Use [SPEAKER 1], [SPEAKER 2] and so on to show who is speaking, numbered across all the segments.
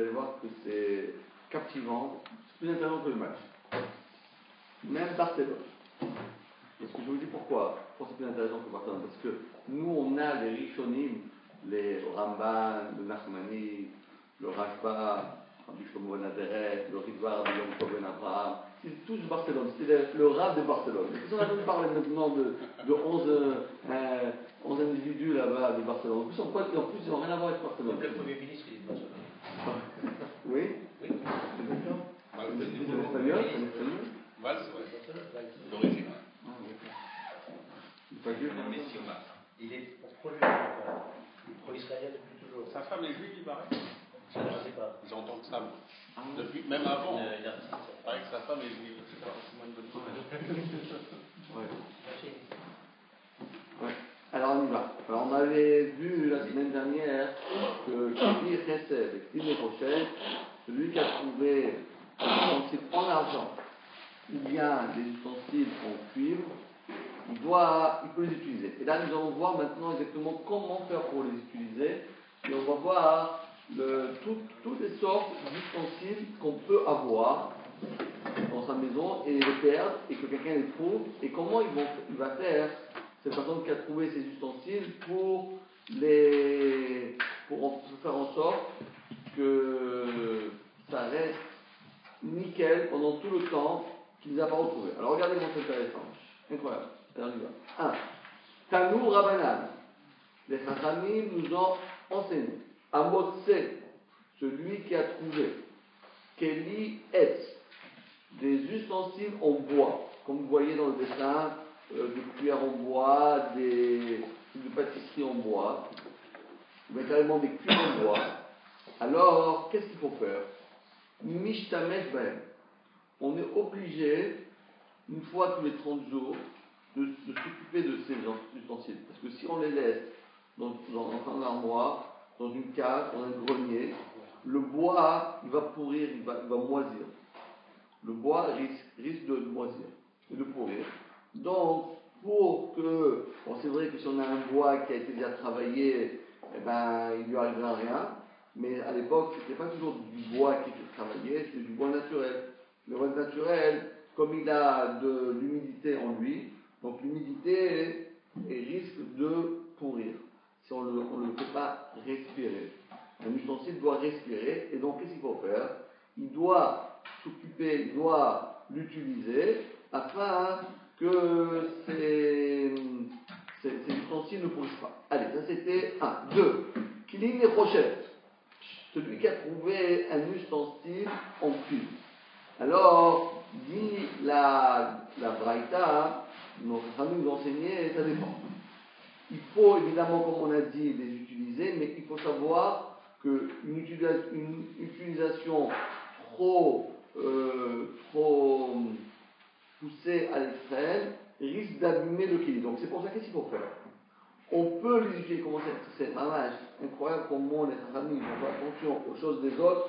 [SPEAKER 1] allez voir que c'est captivant, c'est plus intéressant que le match. Même Barcelone. Parce que je vous dis pourquoi c'est plus intéressant que Barcelone. Parce que nous, on a les Rishonim, les Ramban, le Nachmani, le Rashba, Rabbi Shlomo ben Aderet, le Ridvar, Rabbi Yom Tov ben Abraham. C'est tous Barcelone, c'était le Rav de Barcelone. Et on a même parlé maintenant de 11 individus là-bas de Barcelone. En plus, ils n'ont rien à voir avec Barcelone.
[SPEAKER 2] Comme le Premier ministre, il est de Barcelone.
[SPEAKER 1] Oui.
[SPEAKER 2] Oui.
[SPEAKER 1] C'est d'accord. C'est en espagnol.
[SPEAKER 3] Valls, ouais. D'origine.
[SPEAKER 1] Ah, d'accord.
[SPEAKER 2] Il est pro-israélien depuis toujours.
[SPEAKER 3] Sa femme est juive, il paraît.
[SPEAKER 2] Je ne sais pas.
[SPEAKER 3] J'entends que ça. Depuis, même avant.
[SPEAKER 2] Il
[SPEAKER 3] paraît que sa femme est juive. C'est pas forcément une bonne chose.
[SPEAKER 1] Ouais. Alors on y va. Alors on avait vu la semaine dernière que Kéli Chesed, Extime Rochelle, celui qui a trouvé des ustensiles en argent ou bien des ustensiles en cuivre, il peut les utiliser. Et là nous allons voir maintenant exactement comment faire pour les utiliser. Et on va voir toutes les sortes d'ustensiles qu'on peut avoir dans sa maison et les perdre et que quelqu'un les trouve et comment il va faire cette personne qui a trouvé ces ustensiles pour faire en sorte que ça reste nickel pendant tout le temps qu'il les a pas retrouvés. Alors regardez comment c'est intéressant, incroyable. Alors on y va. 1. Tanour Rabbanan, les Chachamim nous ont enseigné. Amot c'est celui qui a trouvé Keli Etz, des ustensiles en bois, comme vous voyez dans le dessin, des cuillères en bois, de pâtisserie en bois, mais carrément des cuillères en bois. Alors, qu'est-ce qu'il faut faire? Mishtamesh Bahem. On est obligé, une fois tous les 30 jours, de s'occuper de ces ustensiles. Parce que si on les laisse dans un armoire, dans une cave, dans un grenier, le bois, il va pourrir, il va moisir. Le bois risque de moisir et de pourrir. Donc, c'est vrai que si on a un bois qui a été déjà travaillé, il ne lui arrivera rien. Mais à l'époque, ce n'était pas toujours du bois qui était travaillé, c'était du bois naturel. Le bois naturel, comme il a de l'humidité en lui, donc l'humidité risque de pourrir si on ne le fait pas respirer. Un ustensile doit respirer, et donc qu'est-ce qu'il faut faire? Il doit s'occuper, il doit l'utiliser afin que ces ustensiles ne pourrissent pas. Allez, ça c'était 1. 2. Kilin et Rochette, celui qui a trouvé un ustensile en cuivre. Alors, dit la Braïta, nos familles nous enseignaient, ça dépend. Il faut évidemment, comme on a dit, les utiliser, mais il faut savoir qu'une utilisation trop poussée à l'extrême risque d'abîmer le kili. Donc c'est pour ça qu'est-ce qu'il faut faire? On peut les utiliser, c'est incroyable comment les familles font attention aux choses des autres.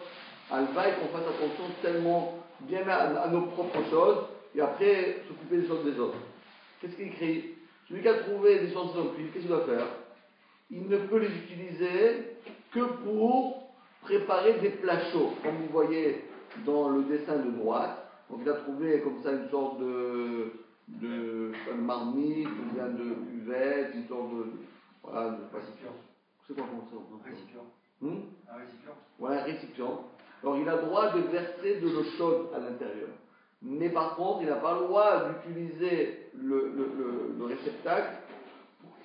[SPEAKER 1] Alvaï qu'on fasse attention tellement bien à nos propres choses et après s'occuper des choses des autres. Qu'est-ce qu'il écrit? Celui qui a trouvé des ustensiles en cuivre, qu'est-ce qu'il doit faire? Il ne peut les utiliser que pour préparer des plats chauds, comme vous voyez dans le dessin de droite. Donc il a trouvé comme ça une sorte de marmite, ou bien de cuvette, une sorte de récipient. C'est quoi comme ça?
[SPEAKER 4] Un récipient. Un récipient.
[SPEAKER 1] Ouais, un récipient. Alors il a le droit de verser de l'eau chaude à l'intérieur. Mais par contre, il n'a pas le droit d'utiliser le réceptacle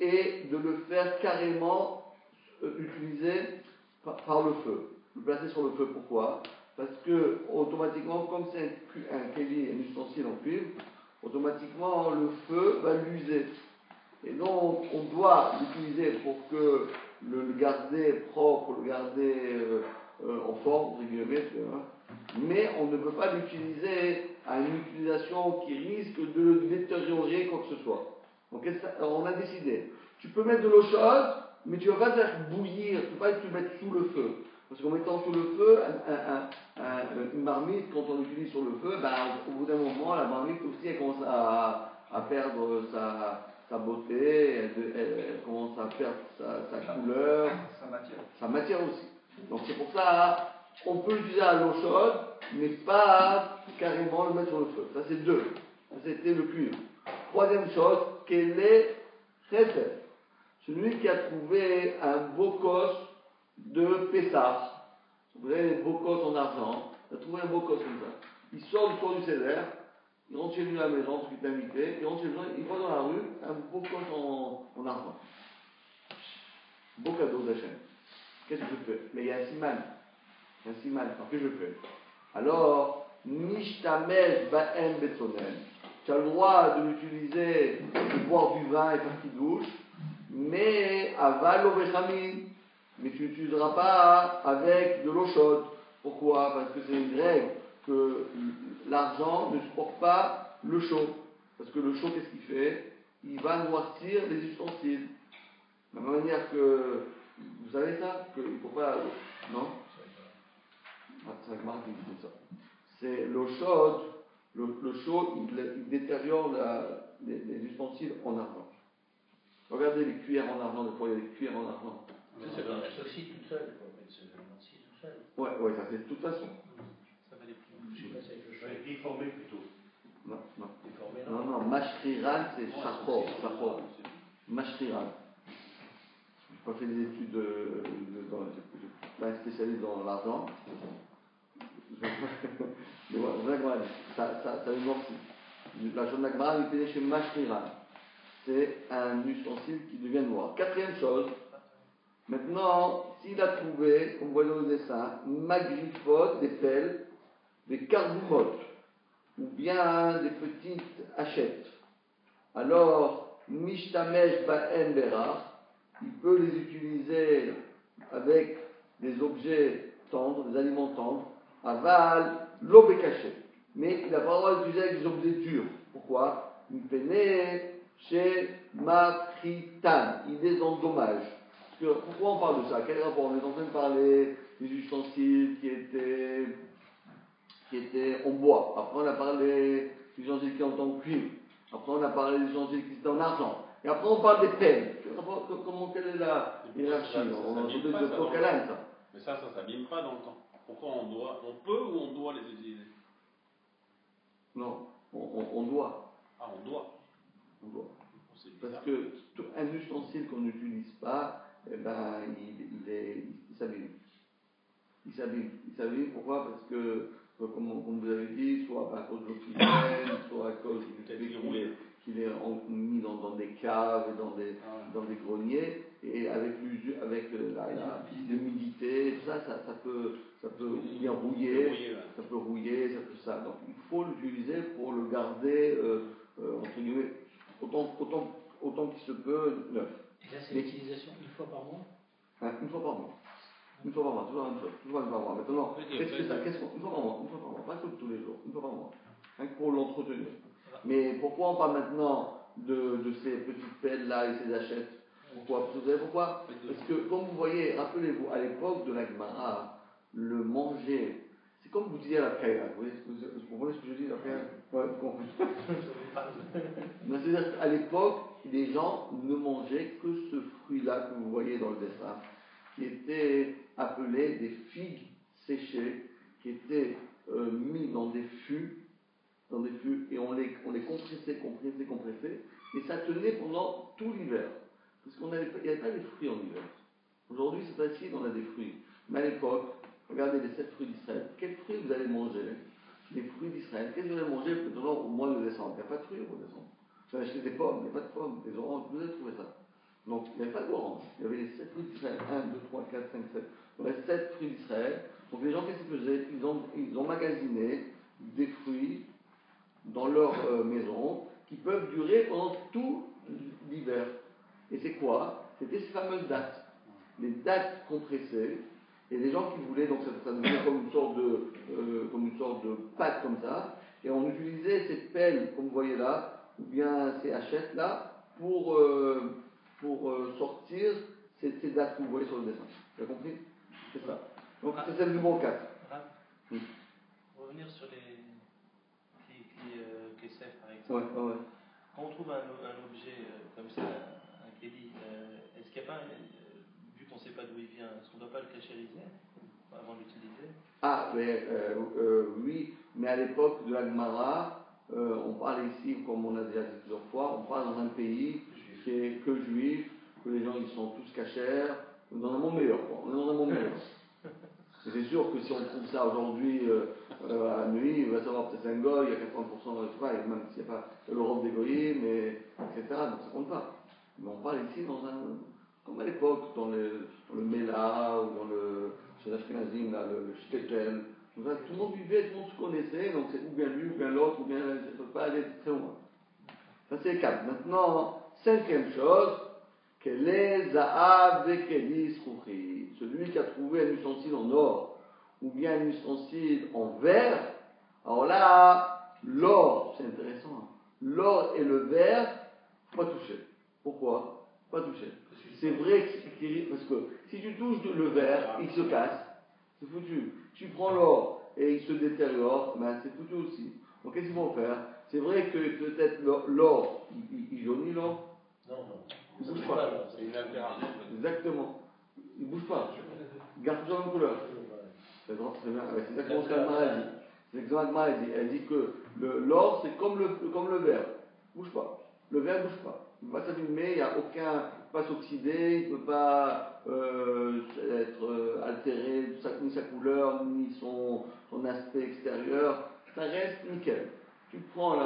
[SPEAKER 1] et de le faire carrément utiliser par le feu. Le placer sur le feu, pourquoi? Parce que automatiquement, comme c'est un kéli, un ustensile en cuivre, automatiquement le feu va l'user. Et donc on doit l'utiliser pour que le garder propre, le garder en forme, entre guillemets, mais on ne peut pas l'utiliser à une utilisation qui risque de détériorer quoi que ce soit. Donc on a décidé, tu peux mettre de l'eau chaude, mais tu ne vas pas faire bouillir, tu ne peux pas te mettre sous le feu. Parce qu'en mettant sous le feu, une marmite, quand on l'utilise sur le feu, au bout d'un moment, la marmite aussi, elle commence à perdre sa beauté, elle commence à perdre sa couleur, sa matière aussi. Donc c'est pour ça on peut l'utiliser à l'eau chaude, mais pas carrément le mettre sur le feu. Ça, c'est deux. Ça, c'était le cuivre. Troisième chose, quel est Chesed? Celui qui a trouvé un beau coche de Pessah. Vous avez des beaux coches en argent. Il a trouvé un beau coche comme ça. Il sort du soir du Seder, il rentre chez lui à la maison, parce qu'il est invité, il rentre chez lui, il voit dans la rue un beau coche en argent. Beau cadeau d'Hachem. Qu'est-ce que je fais? Mais il y a un siman. Un siman. Alors que je fais? Alors, Nishtamel Ba'em Betsonen. Tu as le droit de l'utiliser, de boire du vin et faire qui douche, mais aval au Bechamin. Mais tu n'utiliseras pas avec de l'eau chaude. Pourquoi? Parce que c'est une règle que l'argent ne supporte pas le chaud. Parce que le chaud, qu'est-ce qu'il fait? Il va noircir les ustensiles. De la même manière que, vous savez ça? Qu'il ne faut pas... Non? C'est la Gemara qui dit ça. C'est l'eau chaude, le chaud, il détériore les ustensiles en argent. Regardez les cuillères en argent, des fois il y a des cuillères en argent.
[SPEAKER 2] Ça va être aussi tout seul, il faut mettre ce aussi tout seul.
[SPEAKER 1] Ouais, ça fait de toute façon.
[SPEAKER 2] Ça va les plus. Je sais pas si avec le choix.
[SPEAKER 4] Déformé plutôt.
[SPEAKER 1] Non.
[SPEAKER 2] Déformé,
[SPEAKER 1] Non, mashriran, c'est chachor. Mashriran. Je n'ai pas fait des études, je ne suis pas un spécialiste dans l'argent. Mais voilà, ça veut dire aussi. La journée d'Agmara, il fait chez mashriran. C'est un ustensile qui devient noir. Quatrième chose, maintenant, s'il a trouvé, comme vous voyez dans le dessin, magrifote, des pelles, des carboumotes, ou bien des petites hachettes, alors, Mishtamesh Ba'en Berach, il peut les utiliser avec des objets tendres, des aliments tendres, aval, l'obécaché. Mais il n'a pas le droit d'utiliser avec des objets durs. Pourquoi? Il pénètre chez Mapritan, il les endommage. Pourquoi on parle de ça? Quel rapport? On est en train de parler des ustensiles qui étaient en bois. Après, on a parlé des ustensiles qui étaient en cuivre. Après, on a parlé des ustensiles qui étaient en argent. Et après, on parle des peines. Quelle est la hiérarchie? On a trouvé de Coquelin, ça.
[SPEAKER 3] Mais ça s'abîme pas dans le temps. Pourquoi on peut ou on doit les utiliser?
[SPEAKER 1] Non, on doit.
[SPEAKER 3] Ah, on doit.
[SPEAKER 1] On doit. Parce que un ustensile qu'on n'utilise pas, eh ben, il s'abîme. Il s'abîme, pourquoi? Parce que, comme vous avez dit, soit à cause de l'oxygène, soit à cause du fait qu'il est mis dans des caves et dans des greniers, et avec l'humidité, tout ça, ça peut bien rouiller, ça peut rouiller, ça peut ça. Donc il faut l'utiliser pour le garder, entre guillemets, autant qu'il se peut, neuf.
[SPEAKER 2] Et là, c'est l'utilisation une fois par mois?
[SPEAKER 1] Une fois par mois. Une fois par mois, toujours la même chose. Une fois par mois. Maintenant, une fois par mois, pas tous les jours, une fois par mois. Rien que pour l'entretenir. Mais pourquoi on parle maintenant de ces petites pelles-là et ces hachettes? Pourquoi? Vous savez pourquoi? Parce que, comme vous voyez, rappelez-vous, à l'époque de la Gemara, le manger, c'est comme vous disiez à la Kaira. Vous comprenez ce que je dis, la Kaira? Ouais, vous comprenez. C'est-à-dire qu'à l'époque, les gens ne mangeaient que ce fruit-là que vous voyez dans le dessin, qui était appelé des figues séchées, qui étaient mis dans des fûts, et on les compressait, et ça tenait pendant tout l'hiver. Parce qu'il n'y avait pas de fruits en hiver. Aujourd'hui, c'est facile, on a des fruits. Mais à l'époque, regardez les 7 fruits d'Israël. Quels fruits vous allez manger? Les fruits d'Israël. Qu'est-ce que vous allez manger au mois de décembre? Il n'y a pas de fruits au mois de décembre. Vous allez acheter des pommes, il n'y a pas de pommes. Des oranges, vous allez trouver ça. Donc, il n'y avait pas d'orange. Il y avait les 7 fruits d'Israël. 1, 2, 3, 4, 5, 7. Il y avait 7 fruits d'Israël. Donc, les gens, qu'est-ce qu'ils faisaient? Ils ont magasiné des fruits dans leur maison qui peuvent durer pendant tout l'hiver. Et c'est quoi? C'était ces fameuses dattes. Les dattes compressées. Et les gens qui voulaient, donc ça devenait comme une sorte de pâte comme ça. Et on utilisait ces pelles, comme vous voyez là, ou bien ces hachettes là, pour sortir ces dates que vous voyez sur le dessin. Vous avez compris? C'est ça. Donc c'est le numéro 4.
[SPEAKER 2] Pour revenir sur les Kesef par exemple.
[SPEAKER 1] Ouais.
[SPEAKER 2] Quand on trouve un objet comme ça, un kéli, est-ce qu'il n'y a pas, vu qu'on ne sait pas d'où il vient, est-ce qu'on ne doit pas le cachériser avant de l'utiliser?
[SPEAKER 1] Ah, mais oui, mais à l'époque de la Gemara, on parle ici, comme on a déjà dit plusieurs fois, on parle dans un pays qui est que juif, que les gens ils sont tous cachers, dans un monde meilleur, quoi. On est dans un monde meilleur. Et c'est sûr que si on trouve ça aujourd'hui à Neuilly, on va savoir peut-être un goy, il y a 80%, je sais pas, et même s'il n'y a pas l'Europe des goyim, etc., donc ça compte pas. Mais on parle ici dans un, comme à l'époque, dans le Mela, ou dans chez l'Ashkenazim, là, le Shtetl, tout le monde vivait, tout le monde se connaissait, donc c'est ou bien lui, ou bien l'autre, ou bien ça ne peut pas aller très loin. Ça c'est 4. Maintenant, 5e chose, quel est Za'av Vekelis Ruchi. Celui qui a trouvé un ustensile en or, ou bien un ustensile en verre, alors là, l'or, c'est intéressant, hein. L'or et le verre, faut pas toucher. Pourquoi? Pas toucher. C'est vrai que parce que si tu touches le verre, il se casse, c'est foutu. Tu prends l'or et il se détériore, ben c'est foutu aussi. Donc qu'est-ce qu'il faut faire? C'est vrai que peut-être l'or, il jaunit l'or.
[SPEAKER 2] Non.
[SPEAKER 1] Il bouge pas.
[SPEAKER 3] C'est une altération.
[SPEAKER 1] Exactement. Il bouge pas. Il garde toujours la même couleur. C'est bien. C'est exactement ce qu'Alma a dit. C'est exactement ce qu'Alma a dit. Elle dit que l'or, c'est comme le verre. Il bouge pas. Le verre ne bouge pas. Il ne peut pas s'abîmer, il n'y a aucun. Il ne peut pas s'oxyder, il ne peut pas être altéré, ni sa couleur, ni son aspect extérieur. Ça reste nickel. Tu prends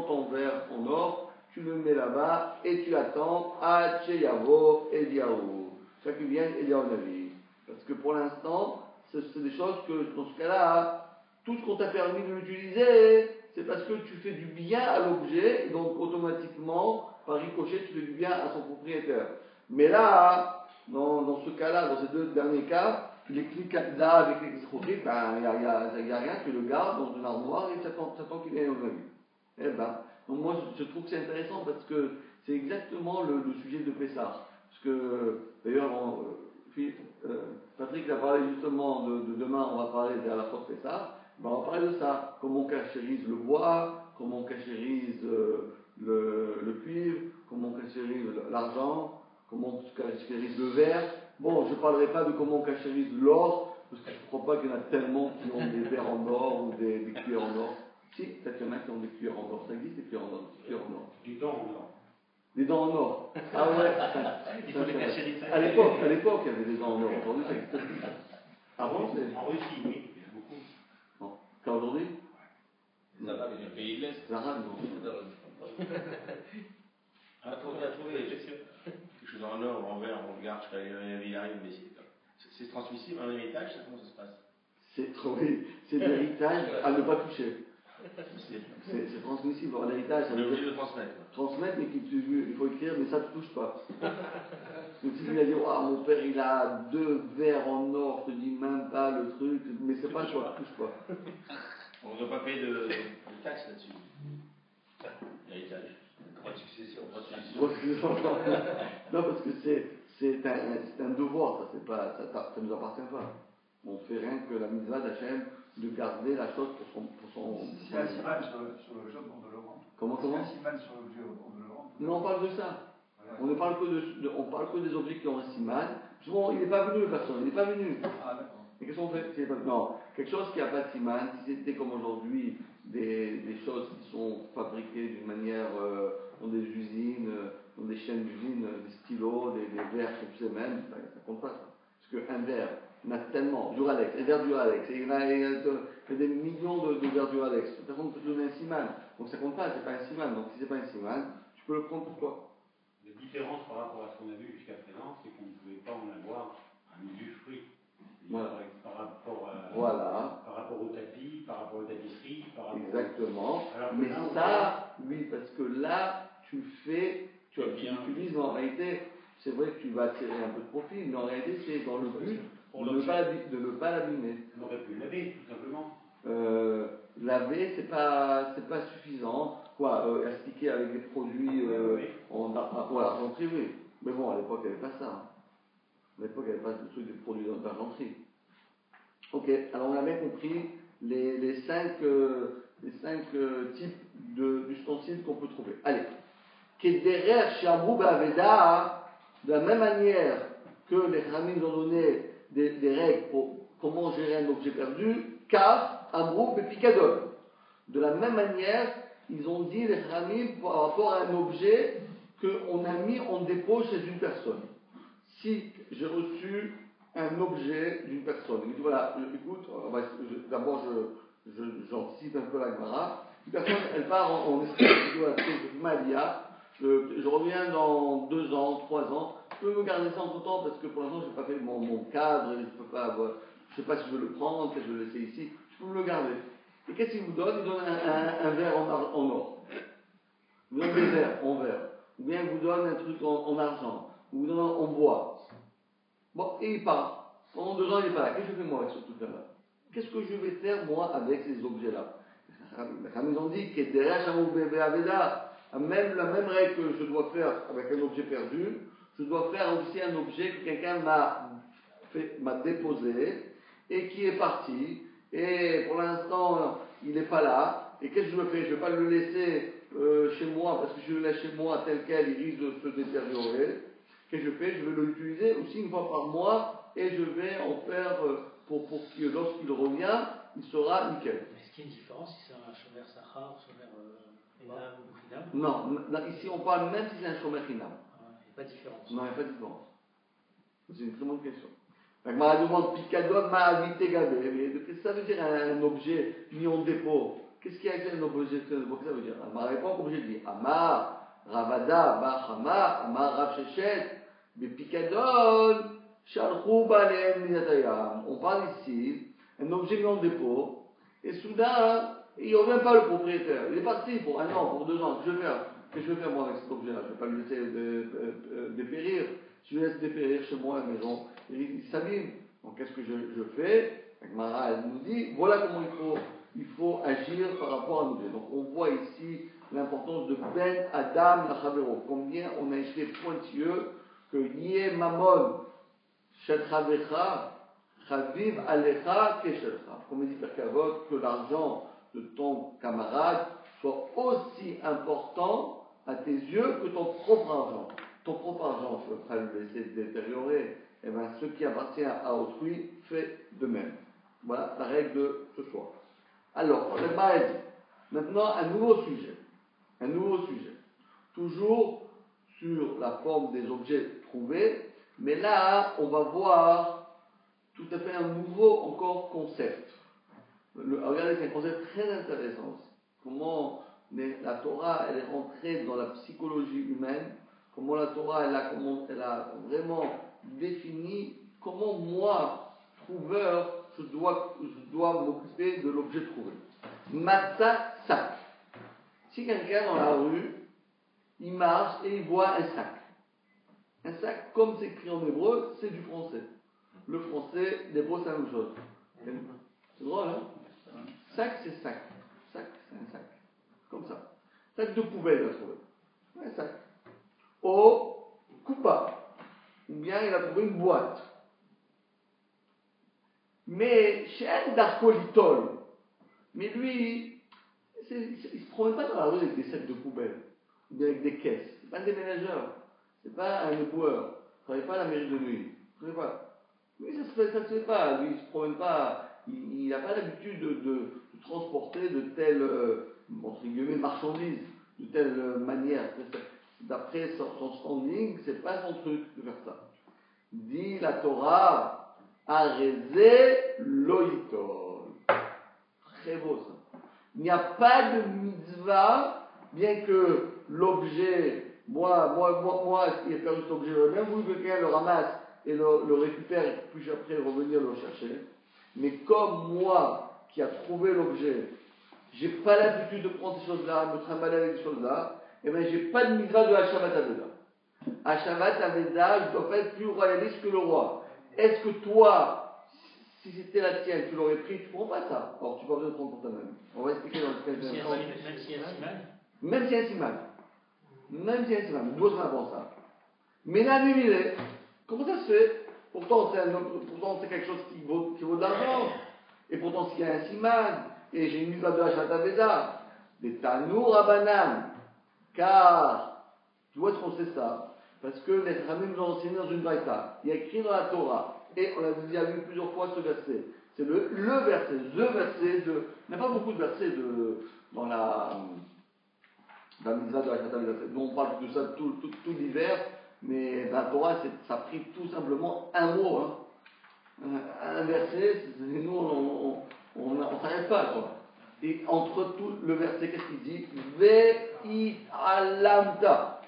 [SPEAKER 1] ton verre en or, tu le mets là-bas et tu attends à Cheyavo et Diaou. Ça qui vient et Navi. Parce que pour l'instant, c'est des choses que, dans ce cas-là, tout ce qu'on t'a permis de l'utiliser, c'est parce que tu fais du bien à l'objet, et donc automatiquement, par ricochet, tu fais du bien à son propriétaire. Mais là, dans ce cas-là, dans ces deux derniers cas, les clics là avec les escroqueries, ben, il n'y a rien, tu le gardes dans une armoire et tu attends qu'il vienne au Navi. Eh ben, donc moi je trouve que c'est intéressant parce que c'est exactement le sujet de Pessah. Parce que, d'ailleurs, Patrick a parlé justement de demain, on va parler de la fois Pessah. Ben, on va parler de ça, comment on cachérise le bois, comment on cachérise le cuivre, comment on cachérise l'argent, comment on cachérise le verre. Bon, je ne parlerai pas de comment on cachérise l'or, parce que je ne crois pas qu'il y en a tellement qui ont des verres en or ou des cuillères en or. Si, peut-être qu'il y en a qui ont des cuillères en or. Ça existe des cuillères en or.
[SPEAKER 4] Des dents en or.
[SPEAKER 1] Des dents en or. Ah ouais.
[SPEAKER 2] Il faut les cachériser.
[SPEAKER 1] À l'époque, il y avait des dents en or. Aujourd'hui, ça existe plus. Avant, c'est.
[SPEAKER 4] En Russie, oui, il y en a beaucoup.
[SPEAKER 1] Bon. Qu'aujourd'hui
[SPEAKER 3] Les Arabes, les pays de l'Est.
[SPEAKER 1] Les Arabes, non.
[SPEAKER 2] Ah, trop bien trouvé, précieux.
[SPEAKER 3] Quelque chose en or, en verre, on regarde jusqu'à il arrive, mais c'est transmissible, un héritage, ça, comment ça se passe?
[SPEAKER 1] C'est l'héritage à ne pas toucher. C'est transmissible. En héritage,
[SPEAKER 3] On est obligé de transmettre.
[SPEAKER 1] Transmettre, mais il faut écrire, mais ça ne te touche pas. Donc si tu lui as dit, oh, mon père il a 2 verres en or, je te dis même pas le truc, mais c'est pas toi, touche pas.
[SPEAKER 3] On ne doit pas payer de taxes là-dessus. Héritage.
[SPEAKER 2] Droit de succession.
[SPEAKER 1] Non, parce que c'est un devoir, ça ne nous appartient pas. On fait rien que la mitzvah d'Hachem de garder la chose pour son.
[SPEAKER 4] Si un siman sur l'objet, on doit le rendre.
[SPEAKER 1] Comment
[SPEAKER 4] Si un siman sur l'objet, on doit le rendre.
[SPEAKER 1] Non, on parle de ça. On ne parle que des objets qui ont un siman. Souvent, il n'est pas venu, personne, il n'est pas venu.
[SPEAKER 4] Ah, d'accord.
[SPEAKER 1] Et qu'est-ce qu'on fait? Non, quelque chose qui n'a pas de siman, si c'était comme aujourd'hui des choses qui sont fabriquées d'une manière dans des usines, dans des chaînes d'usines, des stylos, des verres comme tu sais même, ça ne compte pas ça. Parce qu'un verre, il y en a tellement, Duralex, un verre Duralex, et il y a des millions de verres Duralex. Personne ne peut te donner un siman, donc ça ne compte pas, c'est pas un siman. Donc si c'est pas un siman, tu peux le prendre pour toi.
[SPEAKER 5] La différence par rapport à ce qu'on a vu jusqu'à présent, c'est qu'on ne pouvait pas en avoir un usufruit.
[SPEAKER 1] Voilà.
[SPEAKER 5] Par rapport au tapis, par rapport aux tapisseries, par rapport
[SPEAKER 1] Exactement.
[SPEAKER 5] Alors
[SPEAKER 1] Mais
[SPEAKER 5] là,
[SPEAKER 1] ça, oui, parce que là, tu utilises, en réalité, c'est vrai que tu vas tirer un peu de profit, mais en réalité, c'est dans le but de ne pas l'abîmer.
[SPEAKER 5] on aurait pu le laver, tout simplement.
[SPEAKER 1] Laver, c'est pas suffisant. Astiquer avec des produits argenterie, oui. Mais bon, à l'époque, il n'y avait pas ça. Hein. À l'époque, il n'y avait pas de trucs de produits d'argenterie. Ok, alors on a bien compris les 5 types d'ustensiles qu'on peut trouver. Allez. Kederer Shamru Baveda, de la même manière que les Khamim ont donné des règles comment gérer un objet perdu, car Amrou Bepikadon. De la même manière, ils ont dit les Khamim par rapport à un objet qu'on a mis en dépôt chez une personne. Si j'ai reçu un objet d'une personne, il dit voilà, écoute, d'abord j'anticipe un peu la Gemara. Une personne, elle part en Espagne, elle dit je Malia, je reviens dans 2 ans, 3 ans, je peux me garder ça entre temps parce que pour l'instant je n'ai pas fait mon cadre, je ne sais pas si je veux le prendre, peut-être je vais le laisser ici, je peux me le garder. Et qu'est-ce qu'il vous donne? Il donne un verre en or. Il vous donne des verres en verre. Ou bien il vous donne un truc en argent. Ou vous donne en bois. Bon, et il part. Pendant 2 ans, il n'est pas là. Qu'est-ce que je fais moi avec ce truc-là? Qu'est-ce que je vais faire moi avec ces objets-là? Ils ont dit que même la même règle que je dois faire avec un objet perdu, je dois faire aussi un objet que quelqu'un m'a déposé et qui est parti. Et pour l'instant, il n'est pas là. Et qu'est-ce que je fais? Je ne vais pas le laisser chez moi, parce que si je le laisse chez moi tel quel, il risque de se détériorer. Qu'est-ce que je fais? Je vais l'utiliser aussi une fois par mois, et je vais en faire pour que lorsqu'il revient, il sera nickel.
[SPEAKER 2] Est-ce qu'il y a une différence si c'est un shomer sachar, shomer chinam?
[SPEAKER 1] Non, ici on parle même si c'est un shomer chinam.
[SPEAKER 2] Il n'y a pas de différence.
[SPEAKER 1] Non, il n'y a pas de différence. C'est une très bonne question. La Gemara demande Pikadon ma'avite gabé. Mais qu'est-ce que ça veut dire un objet mis en dépôt? Qu'est-ce qu'il y a avec un objet? Qu'est-ce que ça veut dire? La Gemara répond comme j'ai dit Amar, Ravada, Bachama, Amar Rav Shechet, Pikadon, Shalchou Baleem Minatayam. On parle ici un objet mis en dépôt, et soudain, il ne revient pas le propriétaire. Il est parti pour 1 an, pour 2 ans. Qu'est-ce que je vais faire moi avec cet objet-là? Je ne vais pas le laisser dépérir. Si je le laisse dépérir chez moi à la maison, il s'abîme. Donc qu'est-ce que je fais? Mara, elle nous dit, voilà comment il faut agir par rapport à un objet. Donc on voit ici l'importance de Ben Adam Lachavero. Combien on a été pointilleux que Yé Mamon Shel Chavecha Chaviv Alecha Keshelcha. Comme dit Perkavot, que l'argent de ton camarade soit aussi important à tes yeux que ton propre argent. Ton propre argent, tu ne veux pas le laisser détériorer. Et bien, ce qui appartient à autrui fait de même. Voilà la règle de ce soir. Alors, le Maïd. Maintenant, un nouveau sujet. Toujours sur la forme des objets trouvés, mais là, on va voir tout à fait un nouveau encore concept. Regardez, c'est un concept très intéressant. Comment la Torah, elle est rentrée dans la psychologie humaine, comment la Torah, elle a vraiment défini comment moi, trouveur, je dois m'occuper de l'objet trouvé. Matzah sac. Si quelqu'un dans la rue, il marche et il voit un sac. Un sac, comme c'est écrit en hébreu, c'est du français. Le français, l'hébreu, c'est la même chose. C'est drôle, hein? Sac, c'est sac. Sac, c'est un sac. Comme ça. Sac de poubelle, il a trouvé. Un sac. Au coupa. Ou bien il a trouvé une boîte. Mais chez un d'arcolitol, mais lui, il ne se promène pas dans la rue avec des sacs de poubelle, ou bien avec des caisses. C'est pas un déménageur, c'est pas un éboueur, il ne travaille pas à la mairie de nuit. Lui, ça se fait pas, lui, il ne se promène pas, il n'a pas l'habitude de transporter de telles, entre guillemets, marchandises, de telle manière. D'après son standing, c'est pas son truc de faire ça. Dit la Torah, Arezé loïtol. Très beau ça. Il n'y a pas de mitzvah, bien que l'objet, moi, qui ai perdu cet objet, même vous, quelqu'un le ramasse et le récupère et puis après revenir le chercher. Mais comme moi, qui a trouvé l'objet, j'ai pas l'habitude de prendre ces choses-là, me trimballer avec ces choses-là, et bien j'ai pas de mitzvah de Hashavat Aveda. Hashavat Aveda, je dois pas être plus royaliste que le roi. Est-ce que toi, si c'était la tienne, tu l'aurais pris, tu prends pas ça? Alors tu vas besoin de prendre pour toi-même. On va expliquer dans le cas de
[SPEAKER 2] Même s'il y a un siman.
[SPEAKER 1] Même s'il y a un siman. D'où ça prend ça? Mais la nuit, comment ça se fait? Pourtant c'est quelque chose qui vaut de l'argent. Et pourtant s'il y a un siman, et j'ai une mitzvah de Hashavat Aveda, des Tanour Abanam. Car, d'où est-ce qu'on sait ça? Parce que les Ramim nous ont enseigné dans une braïta. Il y a écrit dans la Torah, Et on a déjà vu plusieurs fois ce verset. C'est le verset, il n'y a pas beaucoup de versets dans la mitzvah de la Shabbat. Nous on parle de ça tout l'hiver, mais dans la Torah, ça a pris tout simplement un mot. Hein. Un verset, nous on ne s'arrête pas. Quoi. Et entre tout le verset, qu'est-ce qu'il dit? Ve'italamta.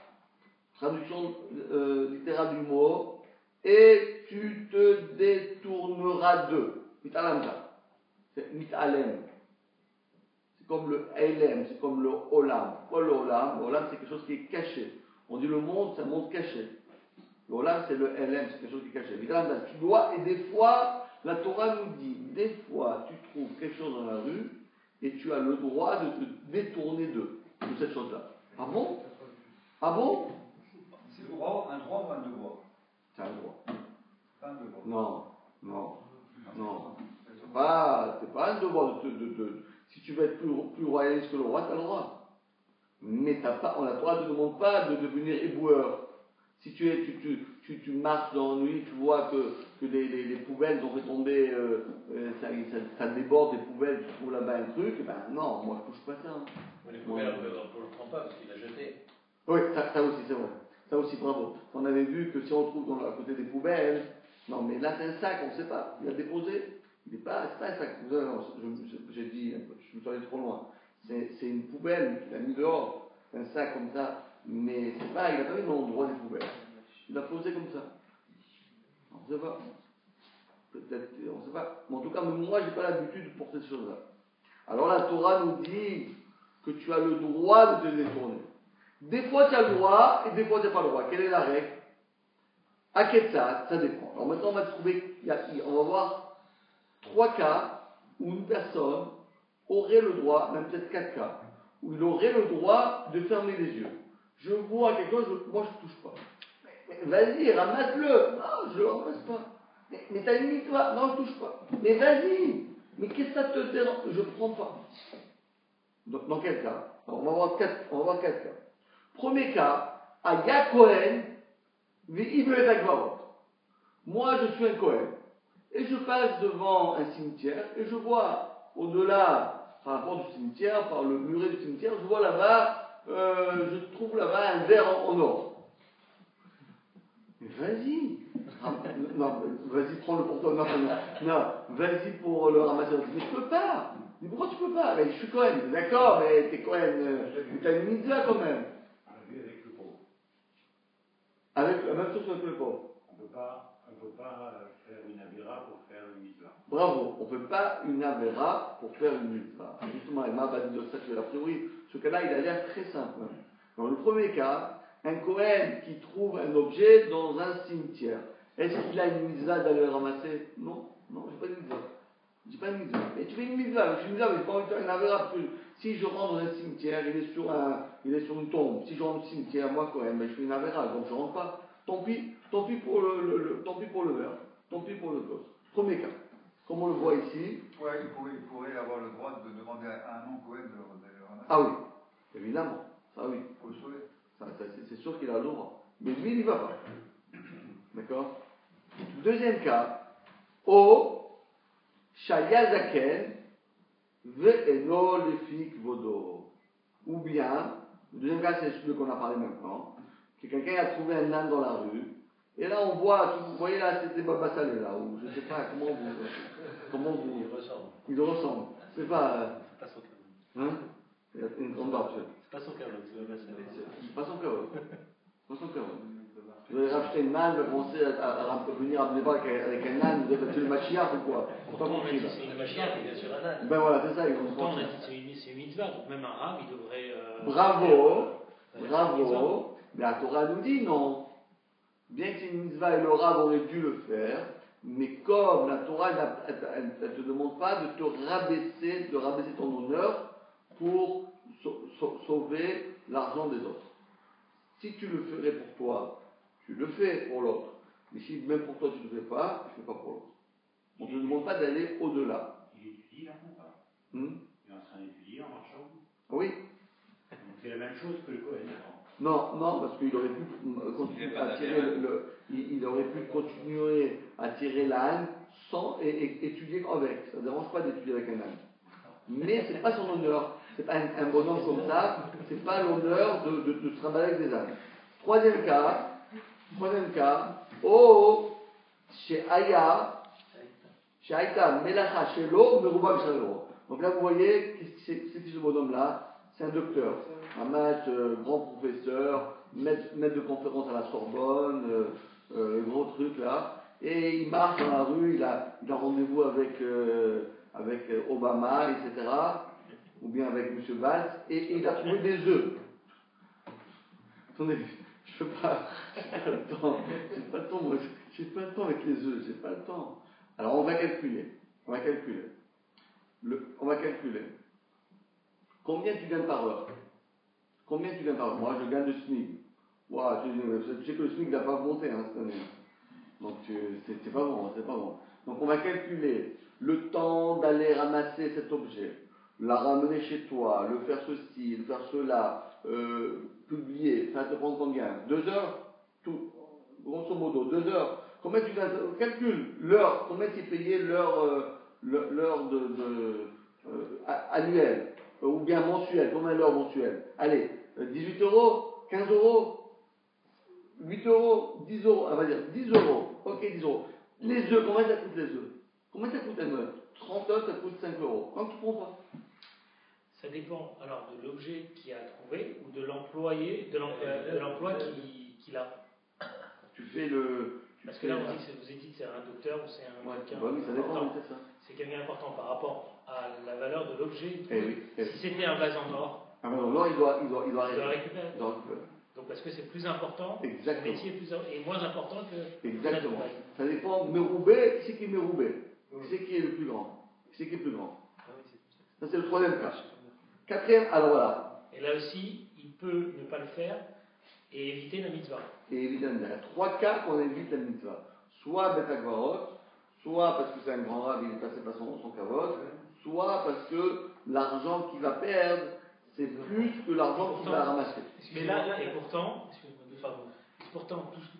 [SPEAKER 1] Traduction littérale du mot. Et tu te détourneras d'eux. Mitalamta. C'est mitalem. C'est comme le elem, c'est comme le olam. Quoi le olam? Le olam, c'est quelque chose qui est caché. On dit le monde, c'est un monde caché. Le olam, c'est le elem, c'est quelque chose qui est caché. Mitalamta. Tu dois, et des fois, la Torah nous dit, des fois, tu trouves quelque chose dans la rue, et tu as le droit de te détourner de cette chose-là. Ah bon? Ah bon?
[SPEAKER 4] C'est un droit ou un devoir?
[SPEAKER 1] C'est un droit.
[SPEAKER 4] Pas un devoir.
[SPEAKER 1] Non. C'est pas un devoir si tu veux être plus royaliste que le roi, tu as le droit. Mais on a le droit, ne te demande pas de devenir éboueur. Si tu marches dans la nuit, tu vois que les poubelles ont fait tomber, ça déborde des poubelles, tu trouves là-bas un truc, et ben non, moi je touche pas ça. Hein.
[SPEAKER 2] Les poubelles, on ne le prend pas parce qu'il a jeté.
[SPEAKER 1] Oui, ça aussi, c'est vrai. Ça aussi, bravo. On avait vu que si on trouve à côté des poubelles, non, mais là c'est un sac, on ne sait pas. Il a déposé. C'est pas un sac. Non, j'ai dit, je me suis allé trop loin. C'est une poubelle qu'il a mis dehors. C'est un sac comme ça. Mais c'est pas, il n'a pas mis dans l'endroit des poubelles. Il l'a posé comme ça. On ne sait pas. Peut-être, on ne sait pas. Mais en tout cas, moi, je n'ai pas l'habitude de porter ces choses-là. Alors la Torah nous dit que tu as le droit de te détourner. Des fois, tu as le droit et des fois, tu n'as pas le droit. Quelle est la règle? À Ketzat, ça dépend. Alors maintenant, on va trouver, on va voir 3 cas où une personne aurait le droit, même peut-être 4 cas, où il aurait le droit de fermer les yeux. Je vois quelque chose, moi je ne touche pas. Mais vas-y, ramasse-le. Non, je ne le ramasse pas. Mais t'as une mitzvah. Non, je ne touche pas. Mais vas-y. Mais qu'est-ce que ça te dérange? Je ne prends pas. Dans quel cas? Alors, on va voir 4 cas. Premier cas, Aya Kohen, moi je suis un Kohen. Et je passe devant un cimetière et je vois au-delà, par la porte du cimetière, par le muret du cimetière, je vois là-bas, je trouve là-bas un verre en or. Mais vas-y. Non, vas-y, prends le porteur. Non, vas-y pour le ramasser. Mais tu peux pas. Mais pourquoi tu peux pas? Mais je suis Cohen. D'accord, mais t'es Cohen. Mais t'as une mitzvah quand même.
[SPEAKER 5] Avec le pauvre.
[SPEAKER 1] Avec la même chose avec le pauvre.
[SPEAKER 5] On ne peut pas faire une avéra pour faire une mitzvah.
[SPEAKER 1] Bravo, on ne fait pas une avéra pour faire une mitzvah. Justement, Emma va dire ça que a priori, ce cas-là, il a l'air très simple. Dans le premier cas, un Kohen qui trouve un objet dans un cimetière, est-ce qu'il a une mitzvah d'aller le ramasser? Non, j'ai pas une mitzvah. J'ai pas une mitzvah. Mais tu fais une mitzvah, mais j'ai pas envie de faire une avéra parce que si je rentre dans un cimetière, il est sur une tombe. Si je rentre dans un cimetière, moi Kohen, je fais une avéra, donc je rentre pas. Tant pis pour le verre, tant pis pour le gosse. Premier cas. Comme on le voit ici.
[SPEAKER 4] Ouais, il pourrait avoir le droit de demander à un non-Cohen de le ramasser.
[SPEAKER 1] Ah oui, évidemment. Ça oui.
[SPEAKER 4] Pour le sauver.
[SPEAKER 1] C'est sûr qu'il a le droit. Mais lui, il n'y va pas. D'accord? Deuxième cas. O Shayazaken Ve'eno Lefik Vodo. Ou bien, le deuxième cas, c'est celui qu'on a parlé maintenant. Que quelqu'un a trouvé un âne dans la rue. Et là, on voit, vous voyez là, c'était Baba Salé là, ou je ne sais pas comment vous. Il ressemble. C'est pas.
[SPEAKER 2] C'est pas son cas.
[SPEAKER 1] Hein? Il a une grande barbe.
[SPEAKER 2] C'est pas son cas, c'est Baba Salé.
[SPEAKER 1] C'est pas son cas. Pas son cas. Vous allez racheter une âne, vous commencez à venir à Bnéba avec un âne, vous avez tué le machiar ou quoi?
[SPEAKER 2] Pourtant, on a dit que c'est une machiar qui vient sur un âne.
[SPEAKER 1] Ben voilà, c'est ça, ils vont se
[SPEAKER 2] Pourtant, on a dit que c'est une mitzvah, donc même un rab, il devrait.
[SPEAKER 1] Bravo. Mais la Torah nous dit non. Bien que c'est une mitzvah et le rab aurait dû le faire, mais comme la Torah elle te demande pas de te rabaisser ton honneur pour sauver l'argent des autres. Si tu le ferais pour toi, tu le fais pour l'autre. Mais si même pour toi tu ne le fais pas, tu ne fais pas pour l'autre. On ne te demande pas d'aller au-delà.
[SPEAKER 5] Il étudie là ou pas? Il est en train d'étudier en marchant.
[SPEAKER 1] Oui.
[SPEAKER 5] Donc c'est la même chose que le Cohen.
[SPEAKER 1] Non, parce qu'il aurait pu continuer à tirer il aurait pu continuer à tirer l'âne sans étudier avec. Ça ne dérange pas d'étudier avec un âne. Mais c'est pas son honneur. C'est pas un bonhomme comme ça. C'est pas l'honneur de se trimballer avec des ânes. Troisième cas. Chez Aya, chez Aïta, Melacha, chez l'eau, Merouba, Bichalero. Donc là, vous voyez, c'est qui ce bonhomme-là? C'est un docteur, un maître, grand professeur, maître de conférence à la Sorbonne, gros truc là. Et il marche dans la rue, il a rendez-vous avec Obama, etc. Ou bien avec M. Valls, et il a trouvé des œufs. Attendez, je ne peux pas, j'ai pas le temps avec les œufs, j'ai pas le temps. Alors on va calculer. Combien tu gagnes par heure? Moi je gagne le SMIC. Wow, tu sais que le SMIC n'a pas monté cette année. Donc c'est pas bon. Donc on va calculer le temps d'aller ramasser cet objet, la ramener chez toi, le faire ceci, le faire cela, publier, ça te prend combien? 2 heures? Tout, grosso modo, 2 heures. Combien tu gagnes? Calcule l'heure, combien tu es payé l'heure annuelle, ou bien mensuelle, combien l'heure mensuelle? Allez, 18 euros, 15 euros, 8 euros, 10 euros, on va dire 10 euros, ok 10 euros. Les œufs, combien ça coûte les œufs? Combien ça coûte un œuf? 30 œufs, ça coûte 5 euros. Quand tu prends pas?
[SPEAKER 2] Ça dépend alors de l'objet qu'il a trouvé ou de l'employé, de l'emploi qu'il a.
[SPEAKER 1] Tu fais le.
[SPEAKER 2] Parce que là, vous dites que c'est un docteur ou c'est un quelqu'un.
[SPEAKER 1] Oui, ça dépend, c'est ça.
[SPEAKER 2] C'est quelqu'un important par rapport à la valeur de l'objet.
[SPEAKER 1] Oui.
[SPEAKER 2] Si c'était un vase en or.
[SPEAKER 1] Un vase en or, il doit
[SPEAKER 2] récupérer. Donc parce que c'est plus important, le métier est moins important que.
[SPEAKER 1] Exactement. Ça dépend. Méroubé, qui c'est qui est Méroubé? Qui c'est qui est le plus grand? Ça, c'est le troisième cas. Quatrième, alors voilà.
[SPEAKER 2] Et là aussi, il peut ne pas le faire et éviter la mitzvah.
[SPEAKER 1] Il y a 3 cas qu'on évite la mitzvah. Soit Bet Akvarot, soit parce que c'est un grand rab, il est passé par son kavod, soit parce que l'argent qu'il va perdre, c'est plus que l'argent qu'il va ramasser.
[SPEAKER 2] Mais là, et pourtant,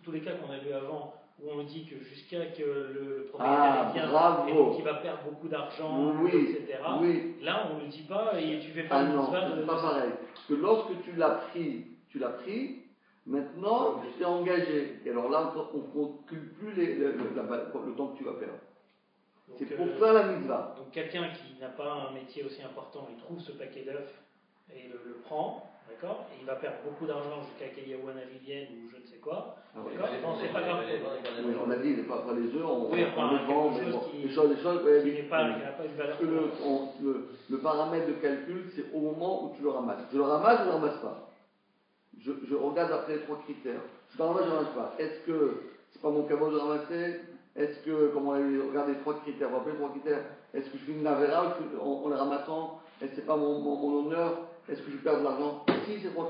[SPEAKER 2] tous les cas qu'on a vus avant, où on dit que jusqu'à que le propriétaire vienne et donc il va perdre beaucoup d'argent, etc.
[SPEAKER 1] Oui.
[SPEAKER 2] Là, on ne le dit pas et tu fais pas
[SPEAKER 1] le mitzvah. Non, c'est pas pareil. Parce que lorsque tu l'as pris, maintenant tu t'es engagé. Et alors là, on ne calcule plus le temps que tu vas perdre. C'est pour ça la mitzvah.
[SPEAKER 2] Donc quelqu'un qui n'a pas un métier aussi important, il trouve ce paquet d'œufs et le prend. D'accord? Et il va perdre beaucoup d'argent jusqu'à qu'Eliaouana vienne ou je ne sais quoi. D'accord? Non, c'est pas grave.
[SPEAKER 1] Oui, on a dit, les œufs, on
[SPEAKER 2] les
[SPEAKER 1] vend, mais bon, les choses,
[SPEAKER 2] qui n'a pas une valeur.
[SPEAKER 1] Le paramètre de calcul, c'est au moment où tu le ramasses. Je le ramasse ou je ne le ramasse pas? Je regarde après les 3 critères. Je le ramasse ou je ne le ramasse pas? Est-ce que c'est pas mon caveau de ramasser? Est-ce que, comme on regarde les 3 critères, vous rappelez les 3 critères? Est-ce que je fais une navéra en les ramassant? Est-ce que c'est pas mon honneur? Est-ce que je perds de l'argent? Si ces 3